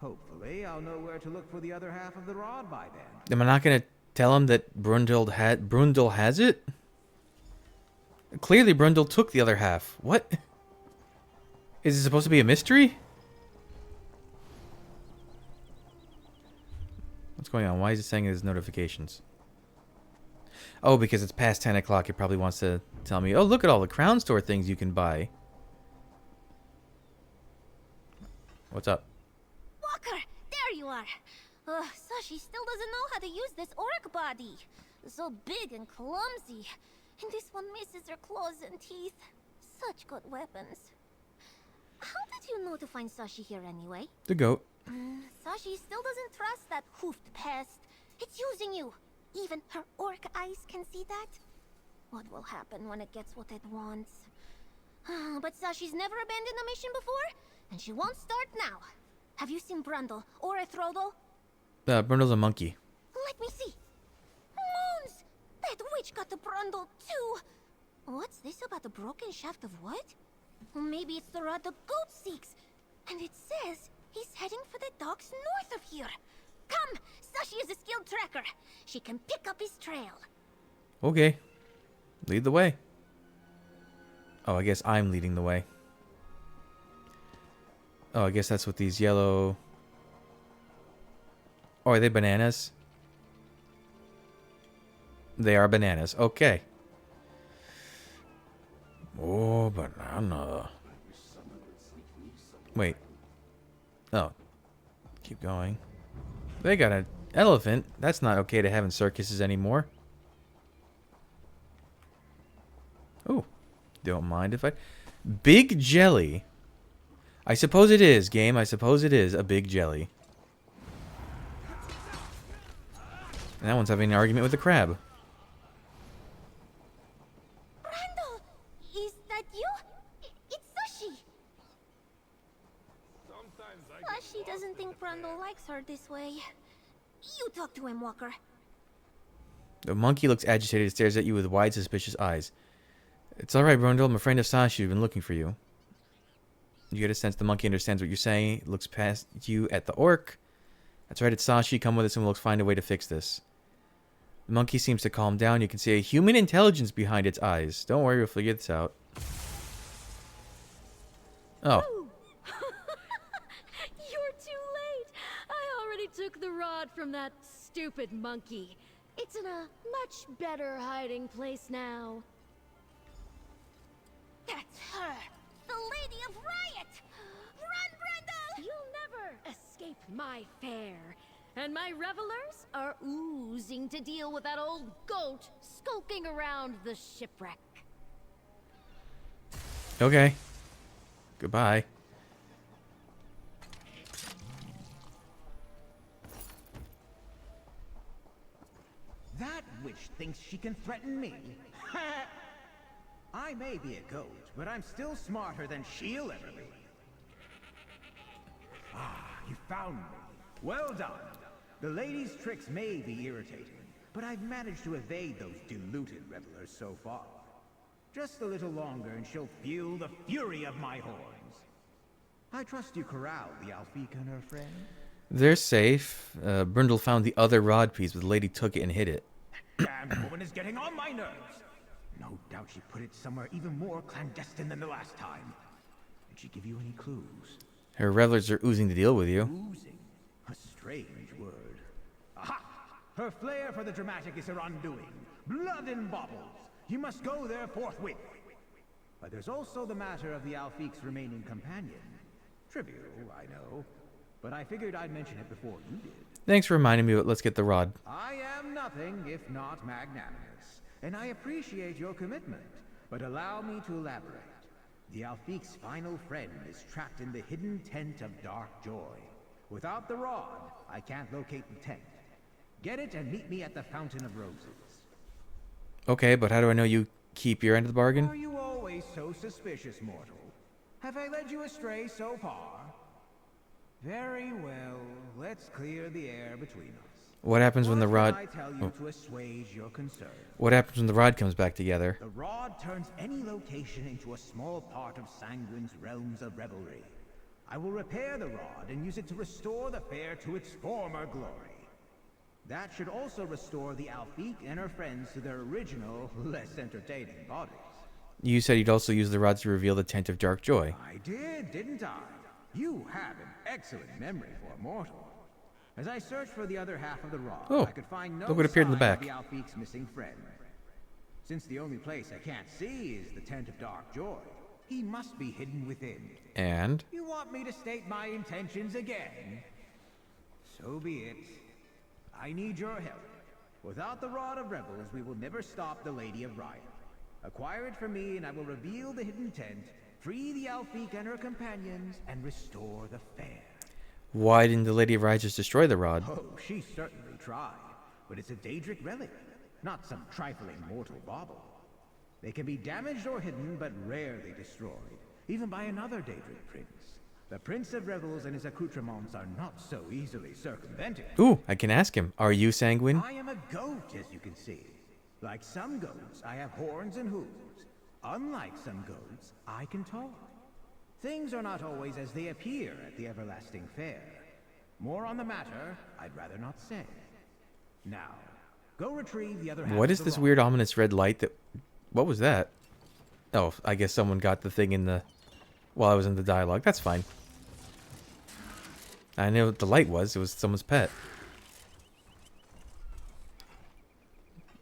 Hopefully, I'll know where to look for the other half of the rod by then. Am I not gonna tell him that Brundle has it? Clearly, Brundle took the other half. What? Is it supposed to be a mystery? What's going on? Why is it saying his notifications? Oh, because it's past 10 o'clock. It probably wants to tell me, oh, look at all the Crown Store things you can buy. What's up? Walker, there you are. Sashi still doesn't know how to use this orc body. So big and clumsy. And this one misses her claws and teeth. Such good weapons. How did you know to find Sashi here anyway? The goat. Sashi still doesn't trust that hoofed pest. It's using you. Even her orc eyes can see that. What will happen when it gets what it wants? But Sashi's never abandoned a mission before, and she won't start now. Have you seen Brundle or Ethrodel? Brundle's a monkey. Let me see. Moons! That witch got the Brundle too. What's this about the broken shaft of wood? Maybe it's the rod the goat seeks. And it says he's heading for the docks north of here. Come! Sashi is a skilled tracker. She can pick up his trail. Okay. Lead the way. Oh, I guess I'm leading the way. Oh, I guess that's what these yellow... Oh, are they bananas? They are bananas. Okay. Oh, banana. Wait. Oh. Keep going. They got an elephant. That's not okay to have in circuses anymore. Oh. Don't mind if I... Big jelly. I suppose it is, game. I suppose it is a big jelly. And that one's having an argument with the crab. Brundle! Is that you? It's Sashi! Sashi doesn't think Brundle likes her this way. You talk to him, Walker. The monkey looks agitated and stares at you with wide, suspicious eyes. It's alright, Brundle. I'm a friend of Sashi. We've been looking for you. You get a sense the monkey understands what you're saying. It looks past you at the orc. That's right, it's Sashi. Come with us and we'll find a way to fix this. The monkey seems to calm down. You can see a human intelligence behind its eyes. Don't worry, we'll figure this out. Oh. You're too late. I already took the rod from that stupid monkey. It's in a much better hiding place now. That's her! The Lady of Riot! Run, Brundle! You'll never escape my fair. And my revelers are oozing to deal with that old goat skulking around the shipwreck. Okay. Goodbye. That witch thinks she can threaten me. I may be a goat, but I'm still smarter than she'll ever be. Ah, you found me. Well done. The lady's tricks may be irritating, but I've managed to evade those deluded revelers so far. Just a little longer and she'll feel the fury of my horns. I trust you corralled the Alfiq and her friend. They're safe. Brundle found the other rod piece, but the lady took it and hid it. Damn woman is getting on my nerves. No doubt she put it somewhere even more clandestine than the last time. Did she give you any clues? Her revelers are oozing to deal with you. Oozing? A strange word. Aha! Her flair for the dramatic is her undoing. Blood and baubles. You must go there forthwith. But there's also the matter of the Alfiq's remaining companion. Trivial, I know. But I figured I'd mention it before you did. Thanks for reminding me, but let's get the rod. I am nothing if not magnanimous. And I appreciate your commitment. But allow me to elaborate. The Alfiq's final friend is trapped in the hidden tent of Dark Joy. Without the rod, I can't locate the tent. Get it and meet me at the Fountain of Roses. Okay, but how do I know you keep your end of the bargain? Are you always so suspicious, mortal? Have I led you astray so far? Very well. Let's clear the air between us. What happens when the rod... I tell you to assuage your concern. What happens when the rod comes back together? The rod turns any location into a small part of Sanguine's realms of revelry. I will repair the rod and use it to restore the fair to its former glory. That should also restore the Alfiq and her friends to their original, less entertaining bodies. You said you'd also use the rod to reveal the Tent of Dark Joy. I did, didn't I? You have an excellent memory for a mortal. As I searched for the other half of the rod, I could find no look what appeared in the sign back. of the Alfiq's missing friend. Since the only place I can't see is the Tent of Dark Joy, he must be hidden within. And? You want me to state my intentions again? So be it. I need your help. Without the Rod of Rebels, we will never stop the Lady of Riot. Acquire it for me, and I will reveal the hidden tent, free the Alfiq and her companions, and restore the fair. Why didn't the Lady of Riot just destroy the rod? Oh, she certainly tried. But it's a Daedric relic, not some trifling mortal bauble. They can be damaged or hidden, but rarely destroyed, even by another Daedric prince. The Prince of Rebels and his accoutrements are not so easily circumvented. Ooh, I can ask him. Are you Sanguine? I am a goat, as you can see. Like some goats, I have horns and hooves. Unlike some goats, I can talk. Things are not always as they appear at the Everlasting Fair. More on the matter, I'd rather not say. Now, go retrieve the other half. What of is the this rod. weird ominous red light that... What was that? Oh, I guess someone got the thing in the... While I was in the dialogue. That's fine. I know what the light was. It was someone's pet.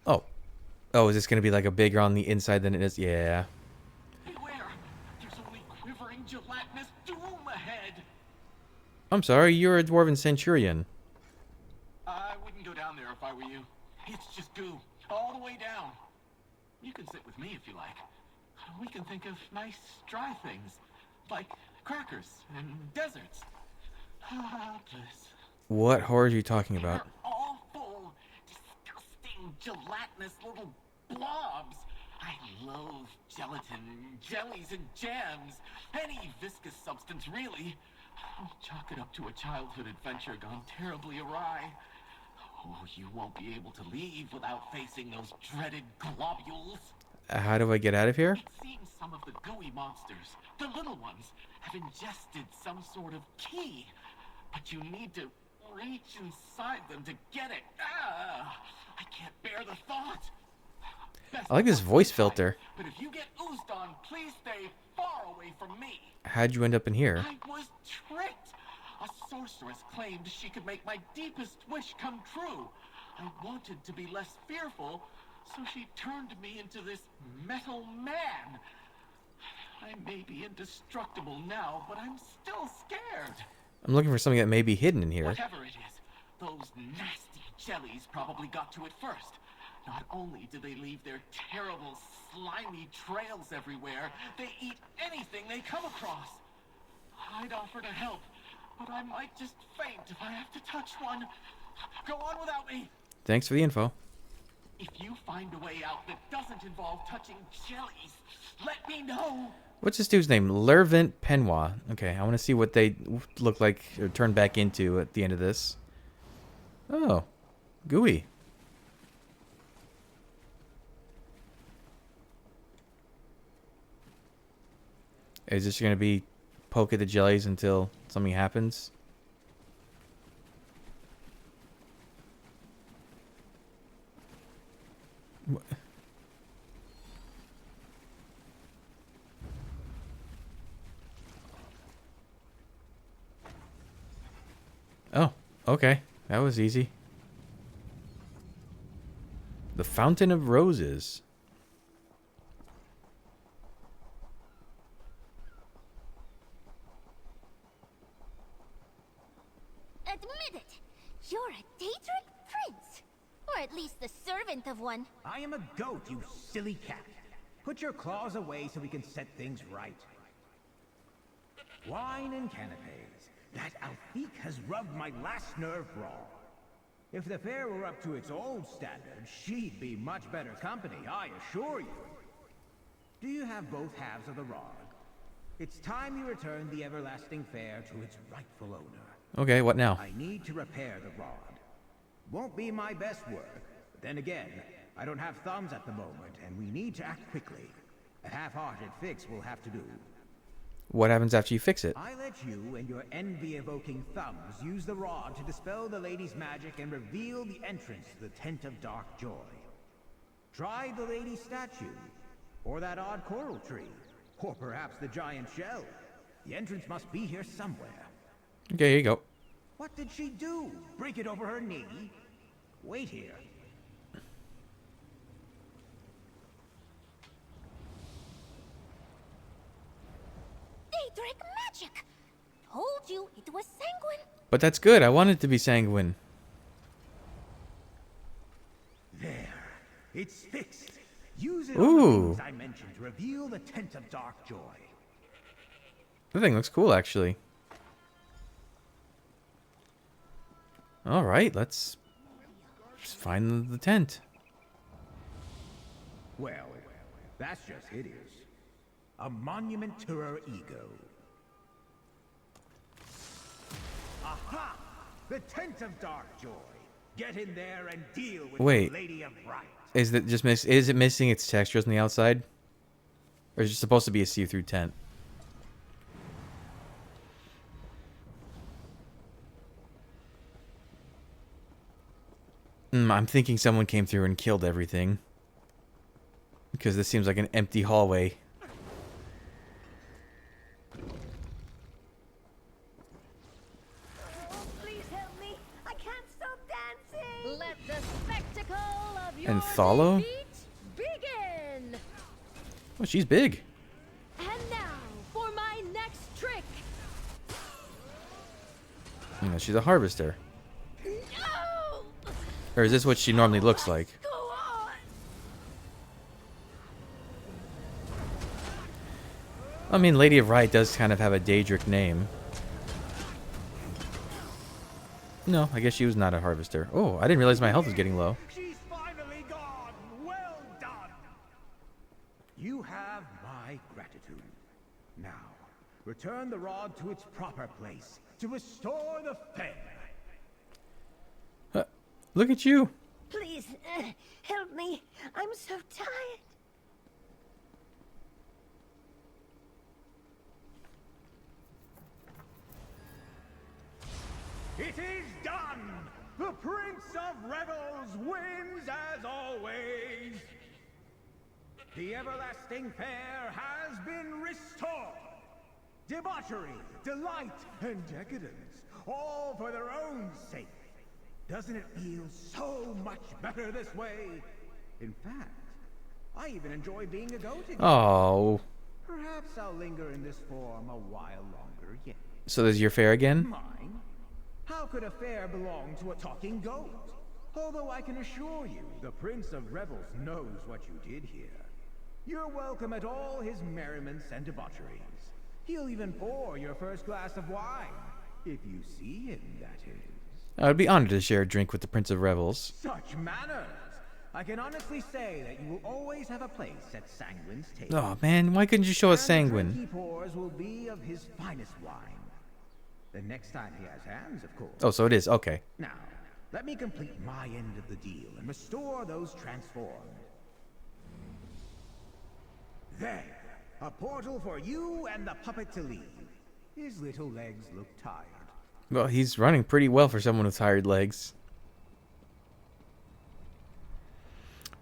Oh. Oh, is this going to be like a bigger on the inside than it is? Yeah. Beware! There's only quivering gelatinous doom ahead! I'm sorry, you're a Dwarven Centurion. I wouldn't go down there if I were you. It's just goo, all the way down. You can sit with me if you like. We can think of nice, dry things, like crackers and deserts. Ah, bliss. What horror are you talking about? Awful, disgusting, gelatinous little blobs. I loathe gelatin, jellies, and jams. Any viscous substance, really. Chalk it up to a childhood adventure gone terribly awry. Oh, you won't be able to leave without facing those dreaded globules. How do I get out of here? It seems some of the gooey monsters, the little ones, have ingested some sort of key. But you need to reach inside them to get it. I can't bear the thought. I like this voice filter. But if you get oozed on, please stay far away from me. How'd you end up in here? I was tricked. A sorceress claimed she could make my deepest wish come true. I wanted to be less fearful, so she turned me into this metal man. I may be indestructible now, but I'm still scared. I'm looking for something that may be hidden in here. Whatever it is, those nasty jellies probably got to it first. Not only do they leave their terrible, slimy trails everywhere, they eat anything they come across. I'd offer to help, but I might just faint if I have to touch one. Go on without me. Thanks for the info. If you find a way out that doesn't involve touching jellies, let me know. What's this dude's name? Lervent Penwa. Okay, I want to see what they look like or turn back into at the end of this. Oh, gooey. Is this going to be poke at the jellies until something happens? Oh, okay. That was easy. The Fountain of Roses. Admit it! You're a Daedric prince! Or at least the servant of one. I am a goat, you silly cat. Put your claws away so we can set things right. Wine and canapes. That Alfique has rubbed my last nerve raw. If the fair were up to its old standards, she'd be much better company, I assure you. Do you have both halves of the rod? It's time you return the everlasting fair to its rightful owner. Okay, what now? I need to repair the rod. Won't be my best work, but then again, I don't have thumbs at the moment, and we need to act quickly. A half-hearted fix will have to do. What happens after you fix it? I let you and your envy-evoking thumbs use the rod to dispel the lady's magic and reveal the entrance to the Tent of Dark Joy. Try the lady's statue, or that odd coral tree, or perhaps the giant shell. The entrance must be here somewhere. Okay, here you go. What did she do? Break it over her knee? Wait here. Daedric magic! Told you it was sanguine. But that's good. I want it to be sanguine. There. It's fixed. Use it Ooh. on the things I mentioned to reveal the Tent of Dark Joy. The thing looks cool, actually. All right, let's find the tent. Well, that's just hideous. A monument to her ego. Aha! The Tent of Dark Joy. Get in there and deal with Wait. the Lady of Bright. Is that just is it missing its textures on the outside? Or is it supposed to be a see-through tent? I'm thinking someone came through and killed everything. Because this seems like an empty hallway. Please help me. I can't stop dancing. Let the spectacle of your And Thalo? defeat begin. Oh, she's big. And now for my next trick. You know, she's a harvester. No! Or is this what she normally looks like? Go on. I mean, Lady of Right does kind of have a Daedric name. No, I guess she was not a harvester. Oh, I didn't realize my health was getting low. She's finally gone. Well done. You have my gratitude. Now, return the rod to its proper place to restore the fair. Look at you. Please, help me. I'm so tired. It is done! The Prince of Revels wins as always! The everlasting fair has been restored! Debauchery, delight, and decadence, all for their own sake. Doesn't it feel so much better this way? In fact, I even enjoy being a goat again. Oh. Perhaps I'll linger in this form a while longer yet. So there's your fair again? Mine? How could a fair belong to a talking goat? Although I can assure you, the Prince of Revels knows what you did here. You're welcome at all his merriments and debaucheries. He'll even pour your first glass of wine. If you see him, that is. I'd be honored to share a drink with the Prince of Revels. Such manners! I can honestly say that you will always have a place at Sanguine's table. Oh man, why couldn't you show us And the Sanguine? drink he pours will be of his finest wine. The next time he has hands, of course. Oh, so it is. Okay. Now, let me complete my end of the deal and restore those transformed. There, a portal for you and the puppet to leave. His little legs look tired. Well, he's running pretty well for someone with tired legs.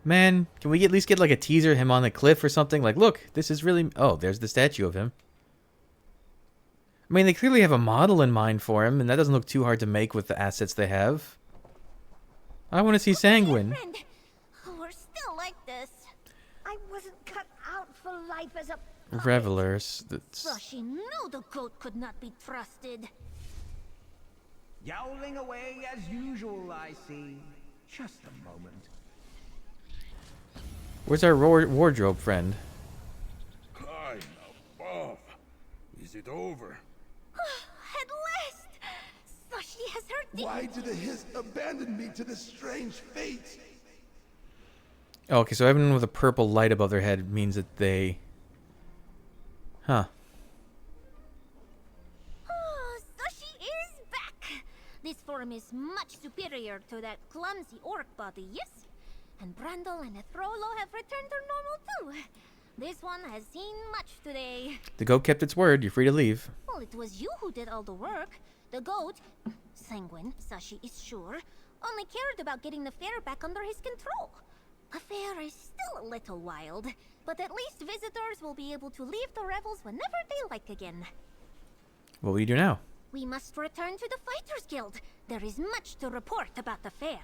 Man, can we at least get like a teaser of him on the cliff or something? Like, look, this is really... Oh, there's the statue of him. I mean, they clearly have a model in mind for him, and that doesn't look too hard to make with the assets they have. I want to see Sanguine. Friend, we're still like this. I wasn't cut out for life as a... Revelers. That's... Sashi knew the goat could not be trusted. Yowling away as usual, I see. Just a moment. Where's our wardrobe friend? Climb above. Is it over? At last! Sashi has heard the... Why did the Hiss abandon me to this strange fate? Oh, okay, so everyone with a purple light above their head means that they... Huh. Oh, Sashi is back! This form is much superior to that clumsy orc body, yes? And Brandel and Ethrolo have returned to normal too. This one has seen much today. The goat kept its word. You're free to leave. Well, it was you who did all the work. The goat, Sanguine, Sashi is sure, only cared about getting the fair back under his control. The fair is still a little wild, but at least visitors will be able to leave the revels whenever they like again. What will you do now? We must return to the Fighters Guild. There is much to report about the fair.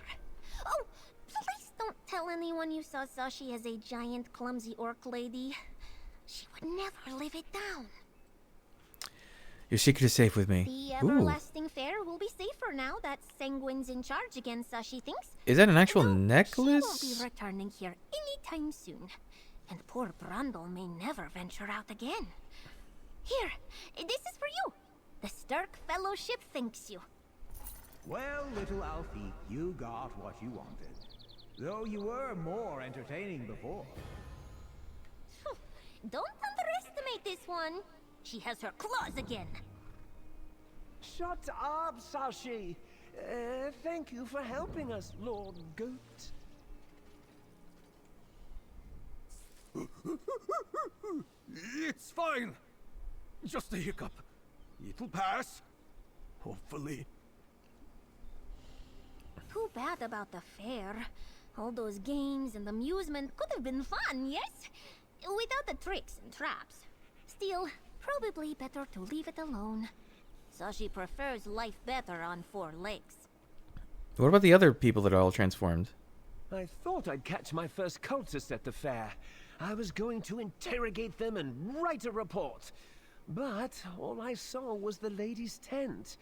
Oh, please don't tell anyone you saw Sashi as a giant, clumsy orc lady. She would never live it down. Your secret is safe with me. The everlasting fair will be safer now that Sanguine's in charge again, Sashi thinks. Is that an actual She won't necklace? be returning here anytime soon. And poor Brandel may never venture out again. Here, this is for you. The Stark Fellowship thanks you. Well, little Alfie, you got what you wanted. Though you were more entertaining before. Don't underestimate this one. She has her claws again. Shut up, Sashi. Thank you for helping us, Lord Goat. It's fine. Just a hiccup. It'll pass. Hopefully. Too bad about the fair. All those games and amusement could have been fun, yes? Without the tricks and traps. Still, probably better to leave it alone. Sashi prefers life better on 4 legs. What about the other people that are all transformed? I thought I'd catch my first cultist at the fair. I was going to interrogate them and write a report. But all I saw was the ladies' tent.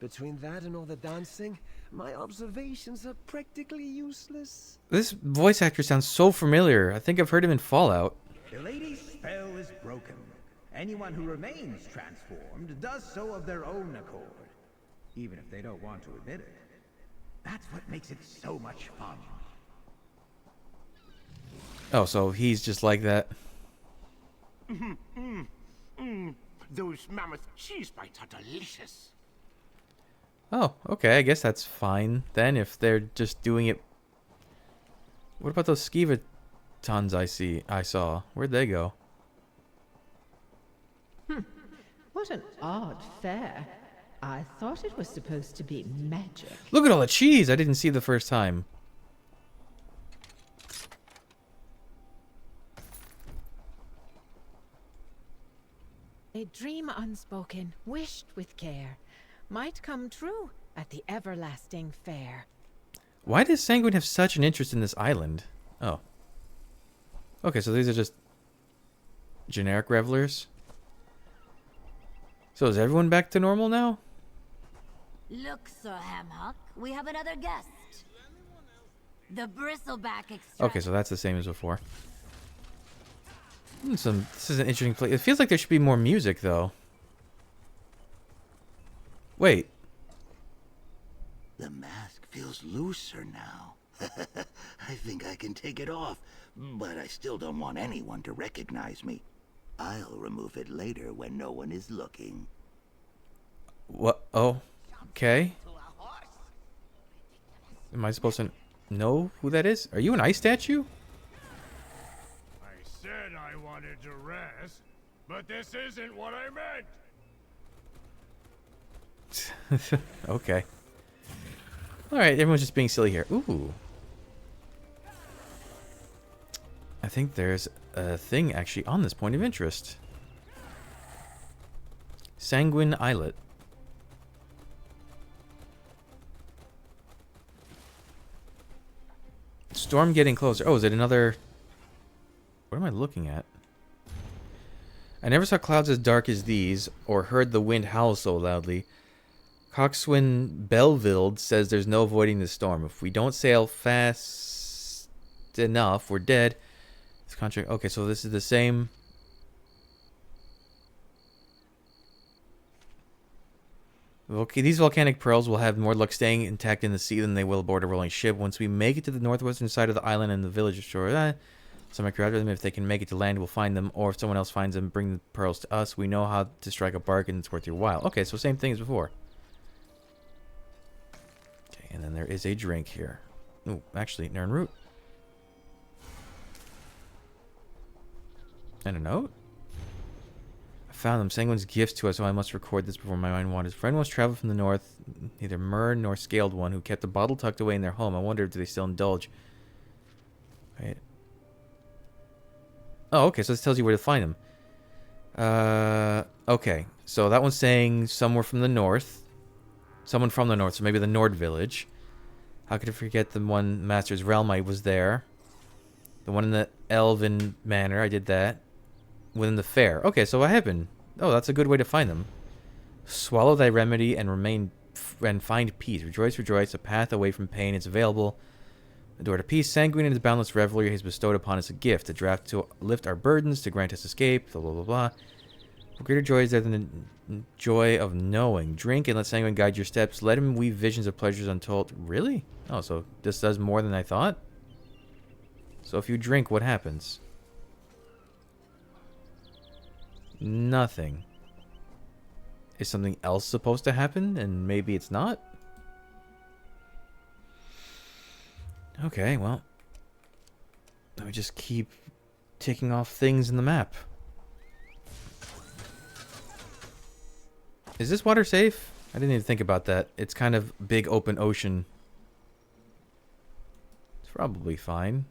Between that and all the dancing, my observations are practically useless. This voice actor sounds so familiar. I think I've heard him in Fallout. The lady's spell is broken. Anyone who remains transformed does so of their own accord, even if they don't want to admit it. That's what makes it so much fun. Oh, so he's just like that. Those mammoth cheese bites are delicious. Oh, okay. I guess that's fine then if they're just doing it. What about those Skeevatons I saw? Where'd they go? What an odd fair. I thought it was supposed to be magic. Look at all the cheese I didn't see the first time. A dream unspoken, wished with care, might come true at the everlasting fair. Why does Sanguine have such an interest in this island? Oh. Okay, so these are just generic revelers. So is everyone back to normal now? Look, Sir Hamhock, we have another guest. The bristleback extract. Okay, so that's the same as before. This is an interesting place. It feels like there should be more music, though. Wait. The mask feels looser now. I think I can take it off, but I still don't want anyone to recognize me. I'll remove it later when no one is looking. What? Oh, okay. Am I supposed to know who that is? Are you an ice statue? I said I wanted to rest, but this isn't what I meant. Okay. Alright, everyone's just being silly here. Ooh. I think there's a thing actually on this point of interest. Sanguine Islet. Storm getting closer. Oh, is it another... What am I looking at? I never saw clouds as dark as these, or heard the wind howl so loudly. Coxswain Belville says there's no avoiding the storm. If we don't sail fast enough, we're dead. This contract. Okay, so this is the same. Okay, these volcanic pearls will have more luck staying intact in the sea than they will aboard a rolling ship. Once we make it to the northwestern side of the island and the village shore, some might grab them. If they can make it to land, we'll find them. Or if someone else finds them, bring the pearls to us. We know how to strike a bargain. It's worth your while. Okay, so same thing as before. Okay, and then there is a drink here. Ooh, actually, Nern Root. And a note? I found them. Sanguine's gifts to us, so I must record this before my mind wanders. For anyone who's traveled from the north, neither Myrrh nor Scaled One, who kept a bottle tucked away in their home. I wonder, do they still indulge? Right. Oh, okay, so this tells you where to find them. Okay, so that one's saying somewhere from the north. Someone from the north, so maybe the Nord Village. How could I forget the one Master's Realm? I was there. The one in the Elven Manor, I did that. Within the fair. Okay, so I have been. Oh, that's a good way to find them. Swallow thy remedy and find peace. Rejoice, rejoice. A path away from pain is available. The door to peace. Sanguine and his boundless revelry has bestowed upon us a gift. A draft to lift our burdens, to grant us escape. Blah, blah, blah, blah. For greater joy is there than the joy of knowing. Drink and let Sanguine guide your steps. Let him weave visions of pleasures untold. Really? Oh, so this does more than I thought? So if you drink, what happens? Nothing. Is something else supposed to happen and maybe it's not? Okay, well. Let me just keep ticking off things in the map. Is this water safe? I didn't even think about that. It's kind of big open ocean. It's probably fine.